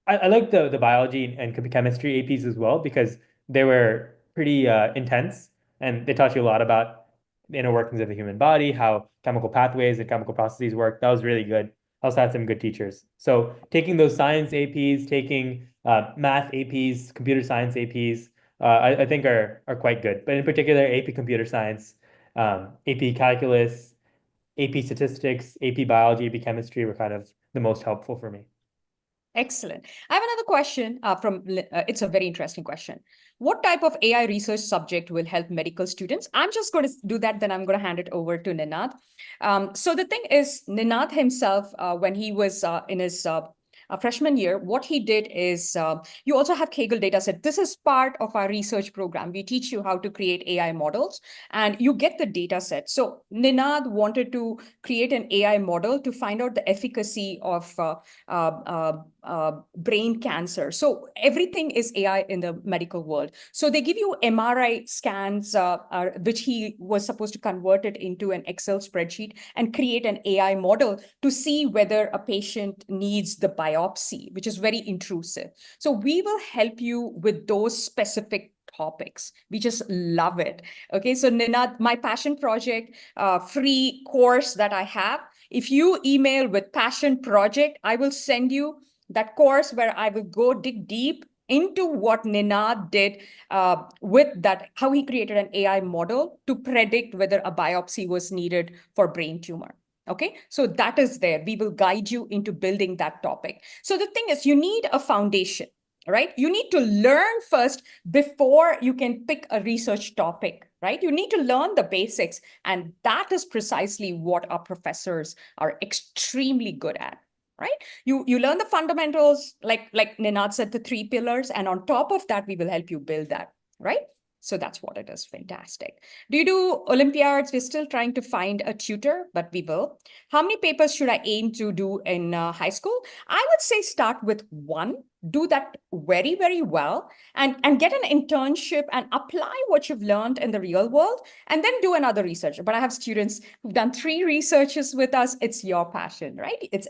I liked the biology and chemistry APs as well, because they were pretty intense and they taught you a lot about the inner workings of the human body, how chemical pathways and chemical processes work. That was really good. I also had some good teachers. So taking those science APs, taking math APs, computer science APs, I think are quite good. But in particular, AP computer science, AP calculus, AP statistics, AP biology, AP chemistry were kind of the most helpful for me. Excellent. I have another question it's a very interesting question. What type of AI research subject will help medical students? I'm just going to do that, then I'm going to hand it over to Ninad. So the thing is, Ninad himself, when he was in his freshman year, what he did is, you also have Kaggle dataset. This is part of our research program. We teach you how to create AI models and you get the dataset. So Ninad wanted to create an AI model to find out the efficacy of brain cancer. So everything is AI in the medical world. So they give you MRI scans, which he was supposed to convert it into an Excel spreadsheet and create an AI model to see whether a patient needs the biopsy, which is very intrusive. So we will help you with those specific topics. We just love it. Okay, so Ninad, my passion project free course that I have, if you email with passion project, I will send you that course where I will go dig deep into what Ninad did with that, how he created an AI model to predict whether a biopsy was needed for brain tumor. Okay, so that is there. We will guide you into building that topic. So the thing is, you need a foundation, right? You need to learn first before you can pick a research topic, right? You need to learn the basics. And that is precisely what our professors are extremely good at. Right? You learn the fundamentals, like Ninad said, the 3 pillars, and on top of that, we will help you build that, right? So that's what it is. Fantastic. Do you do Olympiads? We're still trying to find a tutor, but we will. How many papers should I aim to do in high school? I would say start with 1, do that very, very well, and get an internship and apply what you've learned in the real world, and then do another research. But I have students who've done 3 researches with us. It's your passion, right?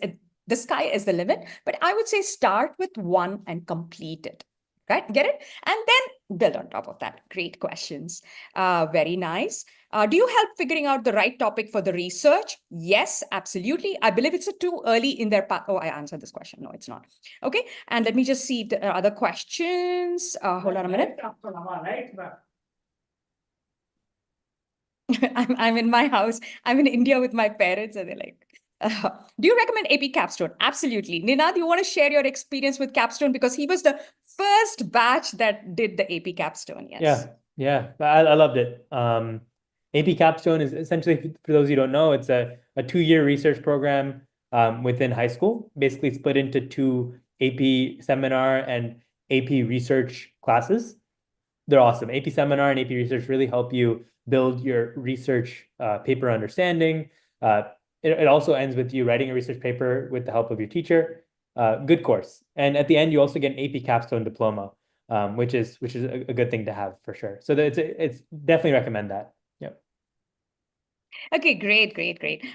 The sky is the limit, but I would say start with 1 and complete it. right? Get it? And then build on top of that. Great questions. Very nice. Do you help figuring out the right topic for the research? Yes, absolutely. I believe it's too early in their path. Oh, I answered this question. No, it's not. Okay. And let me just see the other questions. Hold on a minute. I'm in my house. I'm in India with my parents, and they're like, do you recommend AP Capstone? Absolutely. Ninad, you want to share your experience with Capstone because he was the first batch that did the AP Capstone. Yes. Yeah, I loved it. AP Capstone is essentially, for those who don't know, it's a 2-year research program within high school, basically split into 2 AP seminar and AP research classes. They're awesome. AP seminar and AP research really help you build your research paper understanding. It also ends with you writing a research paper with the help of your teacher. Good course. And at the end, you also get an AP Capstone diploma, which is a good thing to have for sure. So it's definitely recommend that. Yep. Okay, great.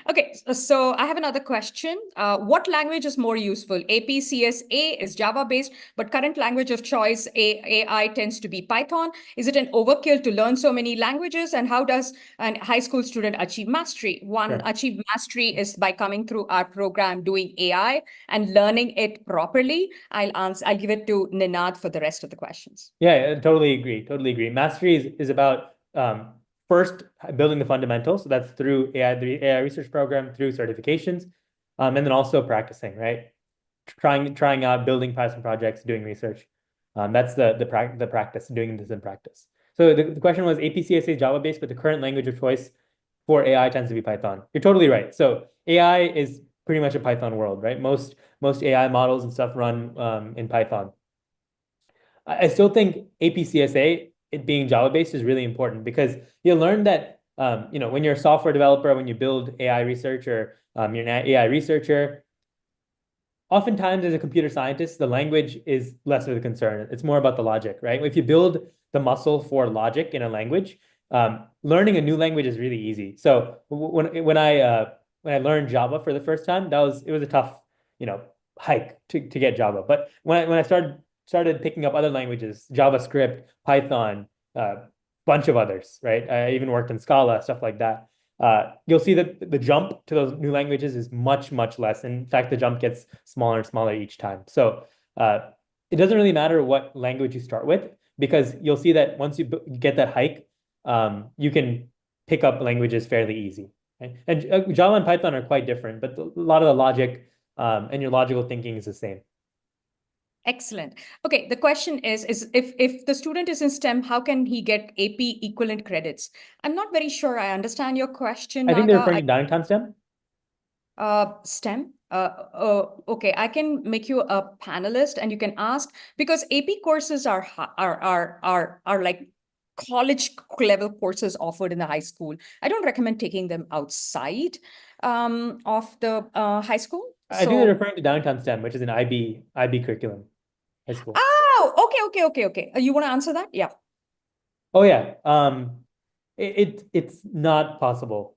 Okay, so I have another question. What language is more useful? APCSA is Java-based, but current language of choice, AI tends to be Python. Is it an overkill to learn so many languages? And how does a high school student achieve mastery? One, achieve mastery is by coming through our program, doing AI and learning it properly. I'll give it to Ninad for the rest of the questions. Yeah, I totally agree. Mastery is about first building the fundamentals. So that's through the AI research program, through certifications, and then also practicing, right? Trying out building Python projects, doing research. That's the practice, doing this in practice. So the question was APCSA is Java-based, but the current language of choice for AI tends to be Python. You're totally right. So AI is pretty much a Python world, right? Most AI models and stuff run in Python. I still think APCSA, it being Java-based, is really important because you'll learn that when you're a software developer, when you build AI research or you're an AI researcher, oftentimes as a computer scientist, the language is less of a concern. It's more about the logic, right? If you build the muscle for logic in a language, learning a new language is really easy. So when I learned Java for the first time, it was a tough, hike to get Java. But when I started picking up other languages, JavaScript, Python, bunch of others, right? I even worked in Scala, stuff like that. You'll see that the jump to those new languages is much, much less. In fact, the jump gets smaller and smaller each time. So it doesn't really matter what language you start with, because you'll see that once you get that hike, you can pick up languages fairly easy. Right? And Java and Python are quite different, but a lot of the logic and your logical thinking is the same. Excellent. Okay, the question is if the student is in STEM, how can he get AP equivalent credits? I'm not very sure I understand your question, I think they're Naga. referring to downtown STEM. STEM. Okay, I can make you a panelist and you can ask, because AP courses are like college level courses offered in the high school. I don't recommend taking them outside of the high school. I think they're referring to downtown STEM, which is an IB curriculum. High school. Oh, okay. You want to answer that? Yeah. Oh yeah. It's not possible.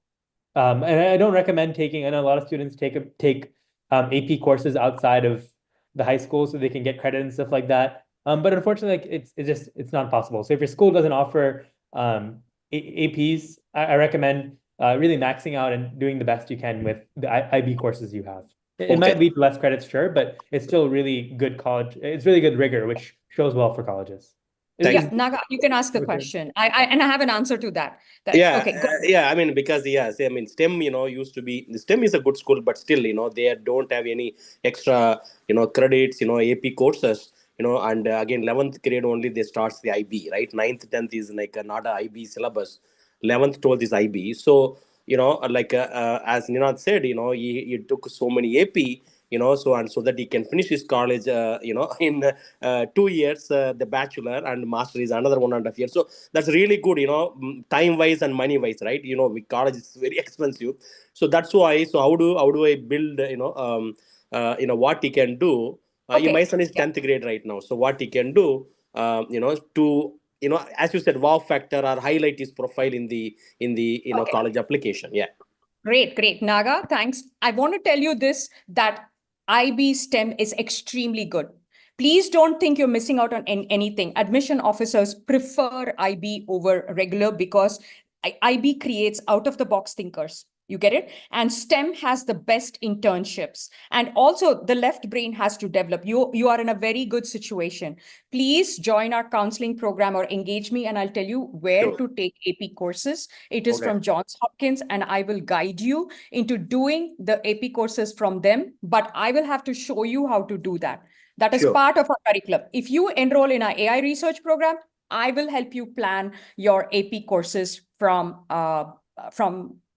And I don't recommend taking. I know a lot of students take AP courses outside of the high school so they can get credit and stuff like that. But unfortunately, like it's not possible. So if your school doesn't offer APs, I recommend really maxing out and doing the best you can with the IB courses you have. It might lead to less credits, sure, but it's still really good college. It's really good rigor, which shows well for colleges. Yeah, Naga, you can ask the question. I have an answer to that. Yeah, okay, yeah. I mean, because I mean, STEM, used to be STEM is a good school, but still, they don't have any extra, credits, AP courses, and again, 11th grade only they starts the IB, right? 9th, 10th is like not a IB syllabus. 11th, 12th is IB. So, like as Ninad said, he took so many AP, so that he can finish his college, in 2 years, the bachelor, and master is another 1.5 years. So that's really good, time wise and money wise, right? College is very expensive. So that's why. So how do I build, what he can do? My son is 10th grade right now. So what he can do, to as you said, wow factor or highlight his profile in the college application. Yeah. Great, Naga, thanks. I want to tell you this, that IB STEM is extremely good. Please don't think you're missing out on anything. Admission officers prefer IB over regular because IB creates out-of-the-box thinkers. You get it? And STEM has the best internships. And also the left brain has to develop. You are in a very good situation. Please join our counseling program or engage me and I'll tell you where Sure. to take AP courses. It is Okay. from Johns Hopkins and I will guide you into doing the AP courses from them, but I will have to show you how to do that. That is Sure. part of our curriculum. If you enroll in our AI research program, I will help you plan your AP courses from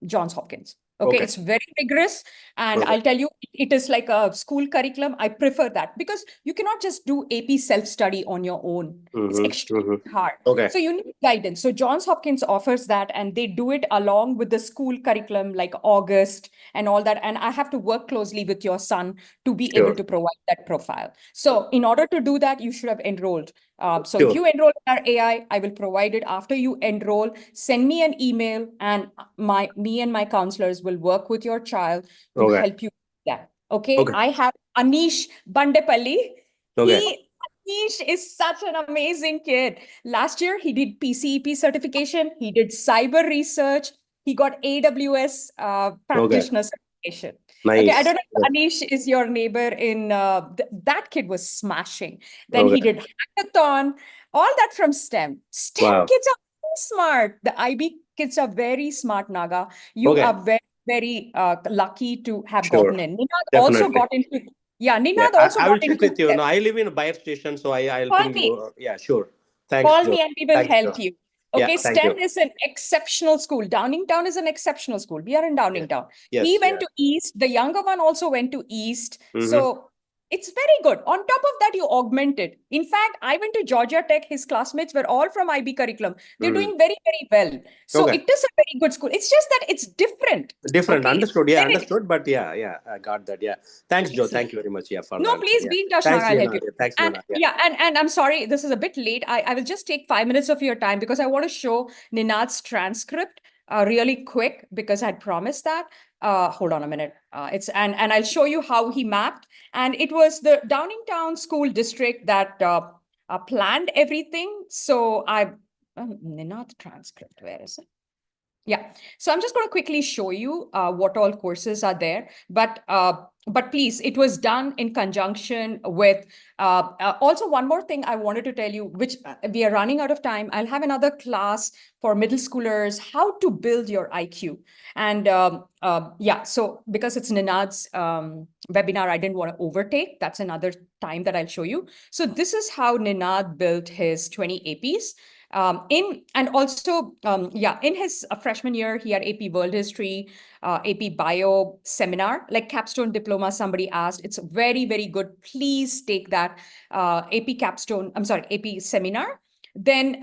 Johns Hopkins. Okay, it's very rigorous. And Okay. I'll tell you, it is like a school curriculum. I prefer that because you cannot just do AP self-study on your own. It's extremely hard. Okay. So you need guidance. So Johns Hopkins offers that and they do it along with the school curriculum like August and all that. And I have to work closely with your son to be able to provide that profile. So in order to do that, you should have enrolled. So if you enroll in our AI, I will provide it. After you enroll, send me an email and me and my counselors will work with your child to help you with that. Okay. I have Anish Bandepalli. Anish is such an amazing kid. Last year, he did PCEP certification. He did cyber research. He got AWS practitioner certification. Nice. Okay, I don't know if Anish is your neighbor in, that kid was smashing. Then he did hackathon, all that from STEM. STEM kids are so smart. The IB kids are very smart, Naga. You are very, very lucky to have gotten in. Ninad also got into, Ninad also I will got check into with you. No, I live in a buyer station, so I'll Call ping me. you. Yeah, sure. Thanks, Call Joe. me and we will Thanks, help Joe. you. Yeah, Okay, thank STEM you. is an exceptional school. Downingtown is an exceptional school. We are in Downingtown. Yes, He went to East. The younger one also went to East. Mhm. So it's very good. On top of that, you augment it. In fact, I went to Georgia Tech. His classmates were all from IB curriculum. They're doing very, very well. So it is a very good school. It's just that it's different. Different. Okay? Understood. Yeah, Very understood. But yeah, I got that. Yeah. Thanks, Joe. Thank you very much. Yeah, for No, the please answer. be Yeah. in touch, Thanks, Naga. I'll help you. Nina. Thanks, And Nina. Yeah. and I'm sorry, this is a bit late. I will just take 5 minutes of your time because I want to show Ninad's transcript really quick because I'd promised that. Hold on a minute. And I'll show you how he mapped. And it was the Downingtown School District that planned everything. So Ninad transcript, where is it? Yeah, so I'm just going to quickly show you what all courses are there. But please, it was done in conjunction with, also one more thing I wanted to tell you, which we are running out of time. I'll have another class for middle schoolers, how to build your IQ. And yeah, so because it's Ninad's webinar, I didn't want to overtake. That's another time that I'll show you. So this is how Ninad built his 20 APs. In his freshman year, he had AP World History, AP Bio seminar, like capstone diploma, somebody asked. It's very, very good. Please take that AP seminar. Then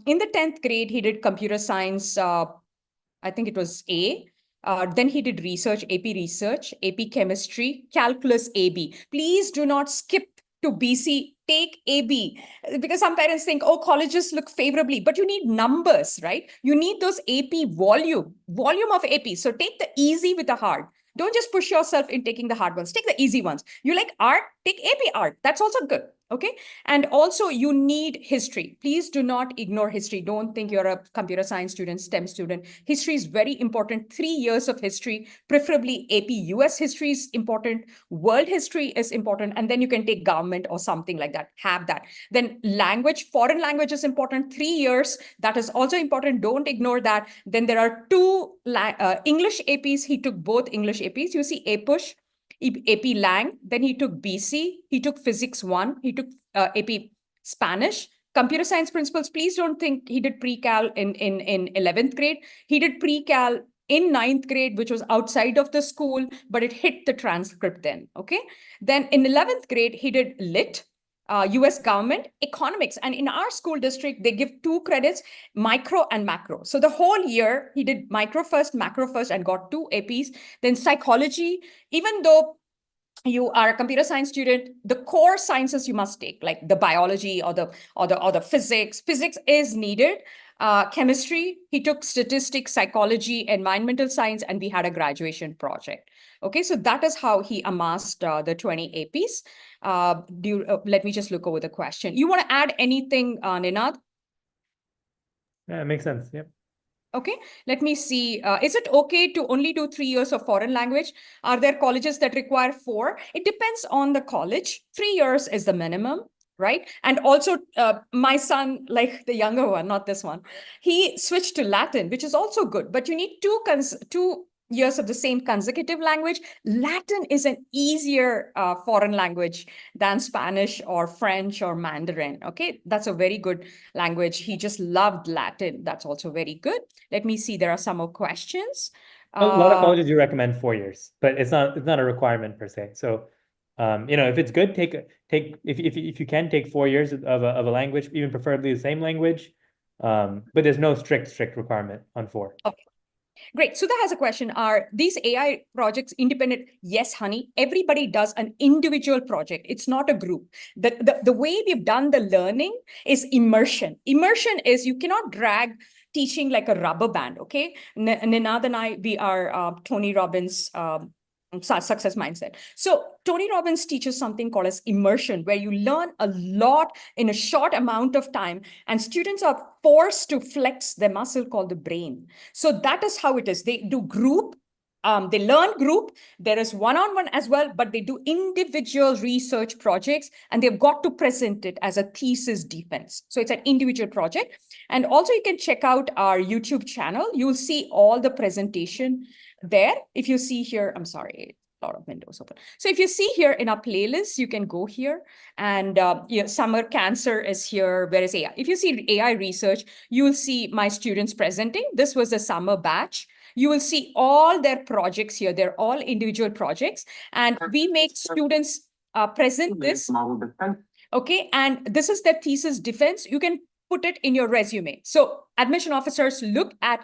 in the 10th grade, he did computer science, I think it was A. Then he did research, AP chemistry, calculus AB. Please do not skip to BC, take AB, because some parents think, oh, colleges look favorably, but you need numbers, right? You need those AP volume of AP. So take the easy with the hard. Don't just push yourself in taking the hard ones. Take the easy ones. You like art, take AP art. That's also good. Okay. And also you need history. Please do not ignore history. Don't think you're a computer science student, STEM student. History is very important. 3 years of history, preferably AP US history is important. World history is important. And then you can take government or something like that. Have that. Then language, foreign language is important. 3 years. That is also important. Don't ignore that. Then there are 2 English APs. He took both English APs. You see APUSH. AP Lang, then he took BC, he took Physics 1, he took AP Spanish, Computer Science Principles. Please don't think he did pre-cal in 11th grade. He did pre-cal in 9th grade, which was outside of the school, but it hit the transcript then, okay? Then in 11th grade, he did Lit, US government, economics. And in our school district, they give 2 credits, micro and macro. So the whole year, he did micro first, macro first, and got 2 APs. Then psychology, even though you are a computer science student, the core sciences you must take, like the biology or the physics. Physics is needed. Chemistry, he took statistics, psychology, environmental science, and we had a graduation project. Okay, so that is how he amassed the 20 APs. Let me just look over the question. You want to add anything, Ninad? Yeah, it makes sense. Yep. Okay, let me see. Is it okay to only do 3 years of foreign language? Are there colleges that require 4? It depends on the college. 3 years is the minimum, right? And also, my son, like the younger one, not this one, he switched to Latin, which is also good. But you need 2 years of the same consecutive language. Latin is an easier foreign language than Spanish or French or Mandarin. Okay, that's a very good language. He just loved Latin. That's also very good. Let me see. There are some more questions. A lot of colleges do recommend 4 years, but it's not a requirement per se. So, if it's good, if you can take 4 years of a language, even preferably the same language. But there's no strict requirement on 4. Okay. Great. Sudha has a question. Are these AI projects independent? Yes, honey. Everybody does an individual project. It's not a group. The way we've done the learning is immersion. Immersion is you cannot drag teaching like a rubber band, okay? Ninad and I, we are Tony Robbins' success mindset. So Tony Robbins teaches something called as immersion, where you learn a lot in a short amount of time, and students are forced to flex their muscle called the brain. So that is how it is. They do group. They learn group. There is one-on-one as well, but they do individual research projects, and they've got to present it as a thesis defense. So it's an individual project. And also you can check out our YouTube channel. You'll see all the presentation there. If you see here, I'm sorry, a lot of windows open. So if you see here in our playlist, you can go here, and summer cancer is here. Where is AI? If you see AI research, you will see my students presenting. This was the summer batch. You will see all their projects here. They're all individual projects, and we make students present this. Okay, and this is their thesis defense. You can put it in your resume. So admission officers look at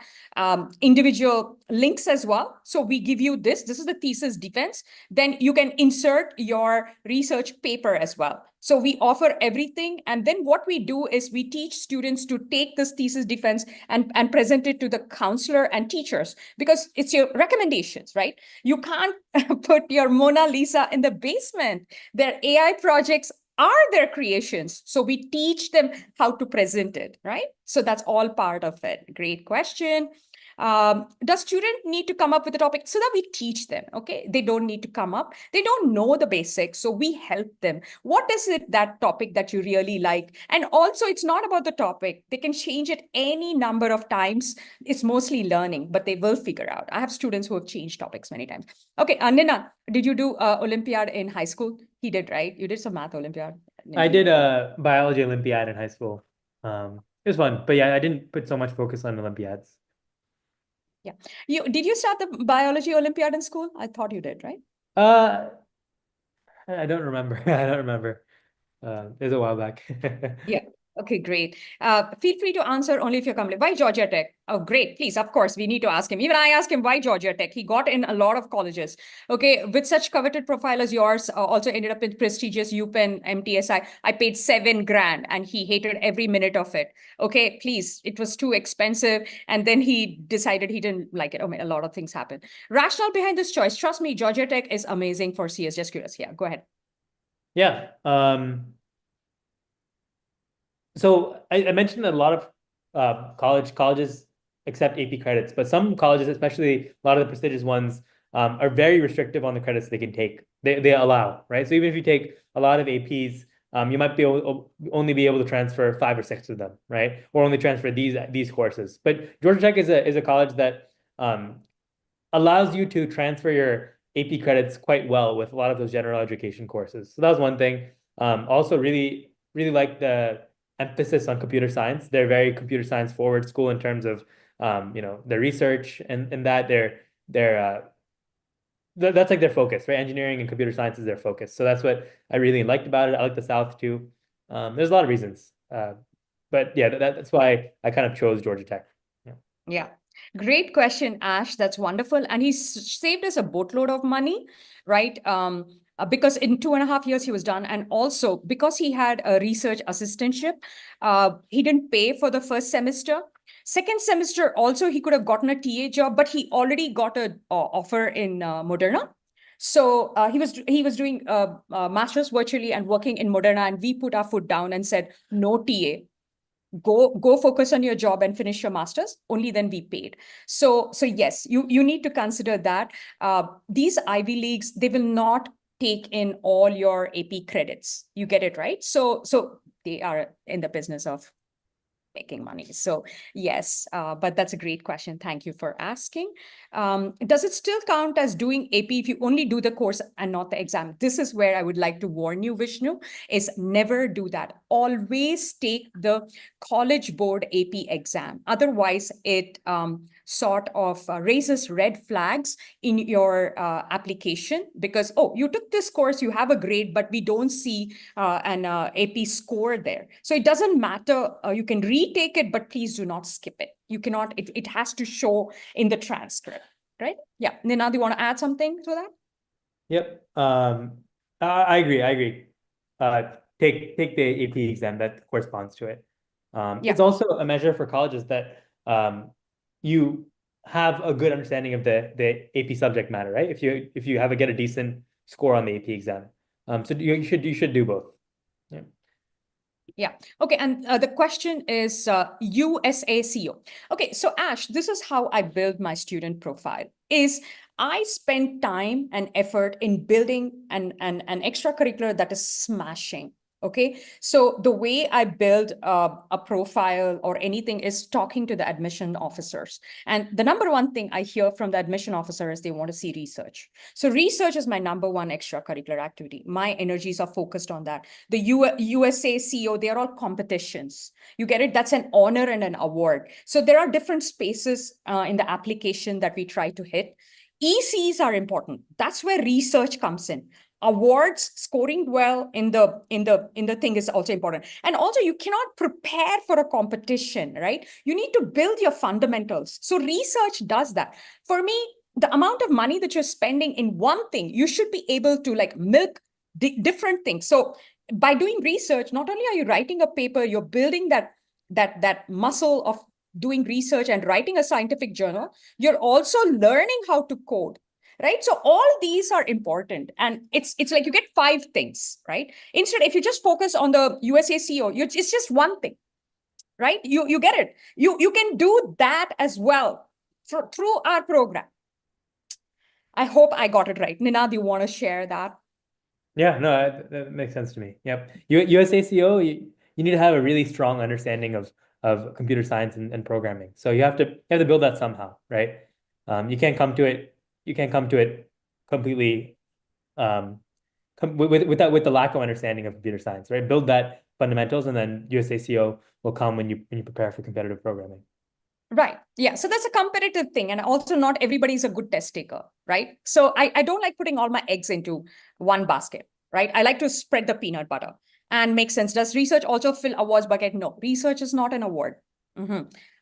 individual links as well. So we give you this. This is the thesis defense. Then you can insert your research paper as well. So we offer everything. And then what we do is we teach students to take this thesis defense and present it to the counselor and teachers, because it's your recommendations, right? You can't put your Mona Lisa in the basement. Their AI projects are their creations. So we teach them how to present it, right? So that's all part of it. Great question. Does student need to come up with a topic so that we teach them? Okay, they don't need to come up. They don't know the basics, so we help them. What is it, that topic that you really like? And also, it's not about the topic. They can change it any number of times. It's mostly learning, but they will figure out. I have students who have changed topics many times. Okay, Nina, did you do Olympiad in high school? He did, right? You did some math Olympiad. I did a biology Olympiad in high school. It was fun, but yeah, I didn't put so much focus on Olympiads. Yeah. Did you start the biology Olympiad in school? I thought you did, right? I don't remember. I don't remember. It was a while back. Yeah. Okay, great. Feel free to answer only if you're coming. Why Georgia Tech? Oh, great. Please, of course, we need to ask him. Even I asked him why Georgia Tech. He got in a lot of colleges. Okay, with such coveted profile as yours, also ended up in prestigious UPenn, MTSI. I paid $7,000 and he hated every minute of it. Okay, please, it was too expensive. And then he decided he didn't like it. Oh, a lot of things happen. Rationale behind this choice. Trust me, Georgia Tech is amazing for CS. Just curious. Yeah, go ahead. Yeah. So I mentioned that a lot of colleges accept AP credits, but some colleges, especially a lot of the prestigious ones, are very restrictive on the credits they can take. They allow, right? So even if you take a lot of APs, you might only be able to transfer 5 or 6 of them, right? Or only transfer these courses. But Georgia Tech is a college that allows you to transfer your AP credits quite well with a lot of those general education courses. So that was one thing. Also really like the emphasis on computer science. They're very computer science forward school in terms of their research and that that's like their focus, right? Engineering and computer science is their focus. So that's what I really liked about it. I like the South too. There's a lot of reasons. But yeah, that's why I kind of chose Georgia Tech. Yeah. Great question, Ash. That's wonderful. And he saved us a boatload of money, right? because in 2.5 years he was done. And also because he had a research assistantship, he didn't pay for the first semester. Second semester also, he could have gotten a TA job, but he already got an offer in Moderna. So he was doing master's virtually and working in Moderna, and we put our foot down and said, no TA. Go focus on your job and finish your master's. Only then we paid. So yes, you need to consider that these Ivy Leagues, they will not take in all your AP credits. You get it, right? So they are in the business of making money. So yes, but that's a great question. Thank you for asking. Does it still count as doing AP if you only do the course and not the exam? This is where I would like to warn you, Vishnu, is never do that. Always take the College Board AP exam. Otherwise, it sort of raises red flags in your application because, oh, you took this course, you have a grade, but we don't see an AP score there. So it doesn't matter. You can retake it, but please do not skip it. You cannot, it has to show in the transcript, right? Yeah. Ninad, do you want to add something to that? Yep. I agree. Take the AP exam that corresponds to it. It's also a measure for colleges that you have a good understanding of the AP subject matter, right? If you get a decent score on the AP exam, so you should do both. Yeah. Yeah. Okay. And the question is USACO. Okay. So Ash, this is how I build my student profile. Is I spend time and effort in building an extracurricular that is smashing. Okay. So the way I build a profile or anything is talking to the admission officers. And the number one thing I hear from the admission officer is they want to see research. So research is my number one extracurricular activity. My energies are focused on that. The USACO, they are all competitions. You get it? That's an honor and an award. So there are different spaces in the application that we try to hit. ECs are important. That's where research comes in. Awards, scoring well in the thing is also important. And also you cannot prepare for a competition, right? You need to build your fundamentals. So research does that. For me, the amount of money that you're spending in one thing, you should be able to like milk different things. So by doing research, not only are you writing a paper, you're building that muscle of doing research and writing a scientific journal. You're also learning how to code. Right. So all these are important. And it's like you get 5 things, right? Instead, if you just focus on the USACO, it's just one thing, right? You get it. You can do that as well through our program. I hope I got it right. Ninad, do you want to share that? Yeah, no, that makes sense to me. Yep. USACO, you need to have a really strong understanding of computer science and programming. So you have to build that somehow, right? You can't come to it completely with the lack of understanding of computer science, right? Build that fundamentals, and then USACO will come when you prepare for competitive programming. Right. Yeah. So that's a competitive thing. And also not everybody's a good test taker, right? So I don't like putting all my eggs into one basket, right? I like to spread the peanut butter and make sense. Does research also fill awards bucket? No, research is not an award.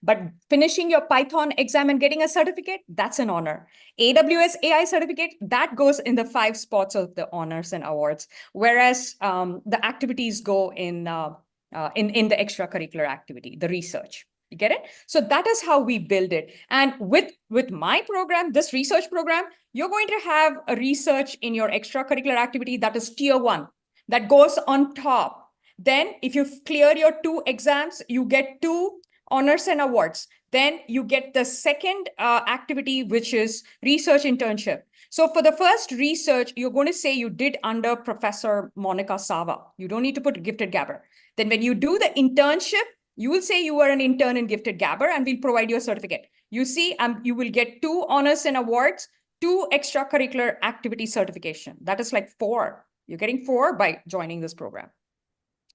But finishing your Python exam and getting a certificate, that's an honor. AWS AI certificate, that goes in the 5 spots of the honors and awards. Whereas the activities go in the extracurricular activity, the research. You get it? So that is how we build it. And with my program, this research program, you're going to have a research in your extracurricular activity that is tier 1, that goes on top. Then if you clear your 2 exams, you get 2 honors and awards. Then you get the second activity, which is research internship. So for the first research, you're going to say you did under Professor Monica Sava. You don't need to put Gifted Gabber. Then when you do the internship, you will say you were an intern in Gifted Gabber, and we'll provide you a certificate. You see, you will get 2 honors and awards, 2 extracurricular activity certification. That is like 4. You're getting 4 by joining this program.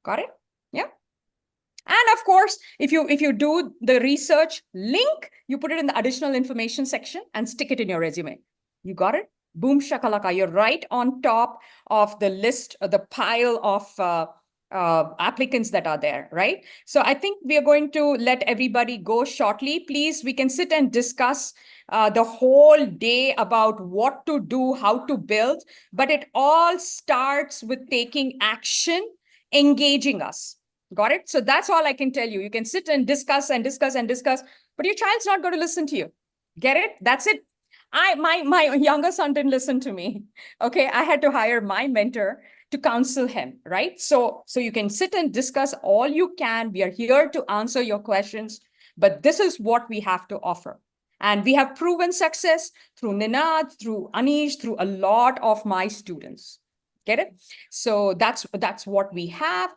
Got it? Yeah. And of course, if you do the research link, you put it in the additional information section and stick it in your resume. You got it? Boom shakalaka. You're right on top of the list, the pile of applicants that are there, right? So I think we are going to let everybody go shortly. Please, we can sit and discuss the whole day about what to do, how to build, but it all starts with taking action, engaging us. Got it? So that's all I can tell you. You can sit and discuss and discuss and discuss, but your child's not going to listen to you. Get it? That's it. My younger son didn't listen to me. Okay, I had to hire my mentor to counsel him, right? So you can sit and discuss all you can. We are here to answer your questions, but this is what we have to offer. And we have proven success through Ninad, through Anish, through a lot of my students. Get it? So that's what we have.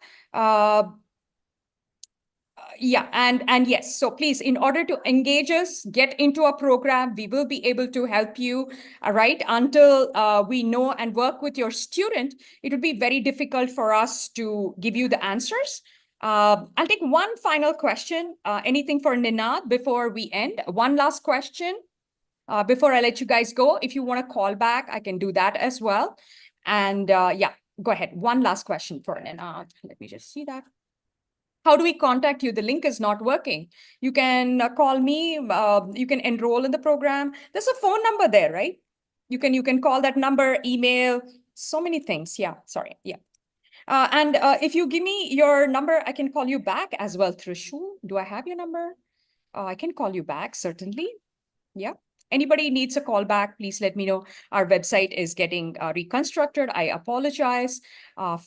Yeah, and yes, so please, in order to engage us, get into a program, we will be able to help you, right? Until we know and work with your student, it would be very difficult for us to give you the answers. I'll take one final question. Anything for Ninad before we end? One last question before I let you guys go. If you want to call back, I can do that as well. And yeah, go ahead. One last question for Ninad. Let me just see that. How do we contact you? The link is not working. You can call me. You can enroll in the program. There's a phone number there, right? You can call that number, email, so many things. Yeah, sorry. Yeah. And if you give me your number, I can call you back as well. Trishu, do I have your number? I can call you back, certainly. Yeah. Anybody needs a call back, please let me know. Our website is getting reconstructed. I apologize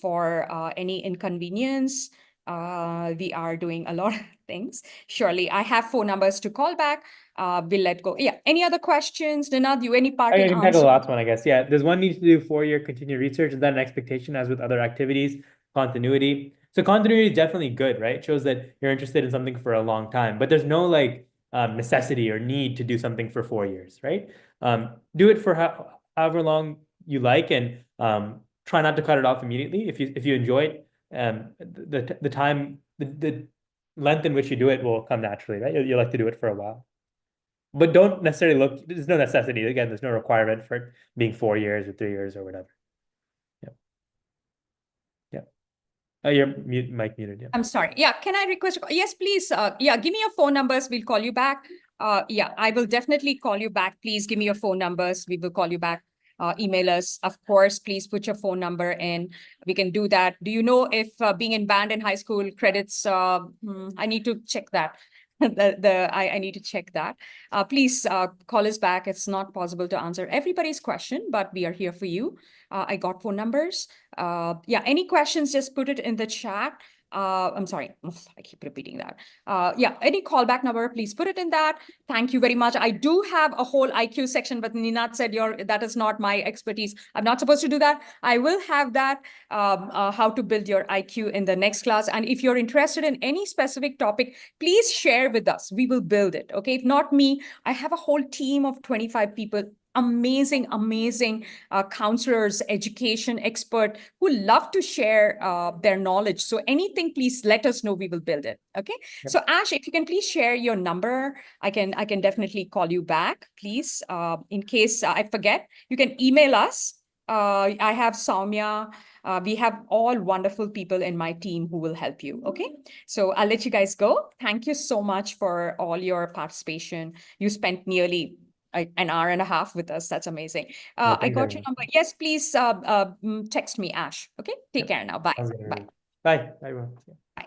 for any inconvenience. We are doing a lot of things. Surely, I have phone numbers to call back. We'll let go. Yeah. Any other questions? Ninad, you any parting I can tackle answer? the last one, I guess. Yeah, there's one needs to do 4-year continued research. Is that an expectation as with other activities? Continuity. So continuity is definitely good, right? It shows that you're interested in something for a long time, but there's no like necessity or need to do something for 4 years, right? Do it for however long you like, and try not to cut it off immediately. If you enjoy it, the time, the length in which you do it will come naturally, right? You'll like to do it for a while. But don't necessarily look, there's no necessity. Again, there's no requirement for it being 4 years or 3 years or whatever. Yeah. Yeah. Oh, your mic muted. Yeah. I'm sorry. Yeah. Can I request? Yes, please. Yeah. Give me your phone numbers. We'll call you back. Yeah, I will definitely call you back. Please give me your phone numbers. We will call you back. Email us. Of course, please put your phone number in. We can do that. Do you know if being in band in high school credits? I need to check that. I need to check that. Please call us back. It's not possible to answer everybody's question, but we are here for you. I got phone numbers. Yeah, any questions, just put it in the chat. I'm sorry, I keep repeating that. Yeah, any callback number, please put it in that. Thank you very much. I do have a whole IQ section, but Ninad said that is not my expertise. I'm not supposed to do that. I will have that, how to build your IQ in the next class. And if you're interested in any specific topic, please share with us. We will build it. Okay, if not me, I have a whole team of 25 people. Amazing counselors, education expert who love to share their knowledge. So anything, please let us know. We will build it. Okay. Yep. So Ash, if you can please share your number, I can definitely call you back, please. In case I forget, you can email us. I have Soumya. We have all wonderful people in my team who will help you. Okay. So I'll let you guys go. Thank you so much for all your participation. You spent nearly an hour and a half with us. That's amazing. I got your number. Yes, please text me, Ash. Okay. Take care now. Bye. Bye. Bye. Bye, everyone. Bye.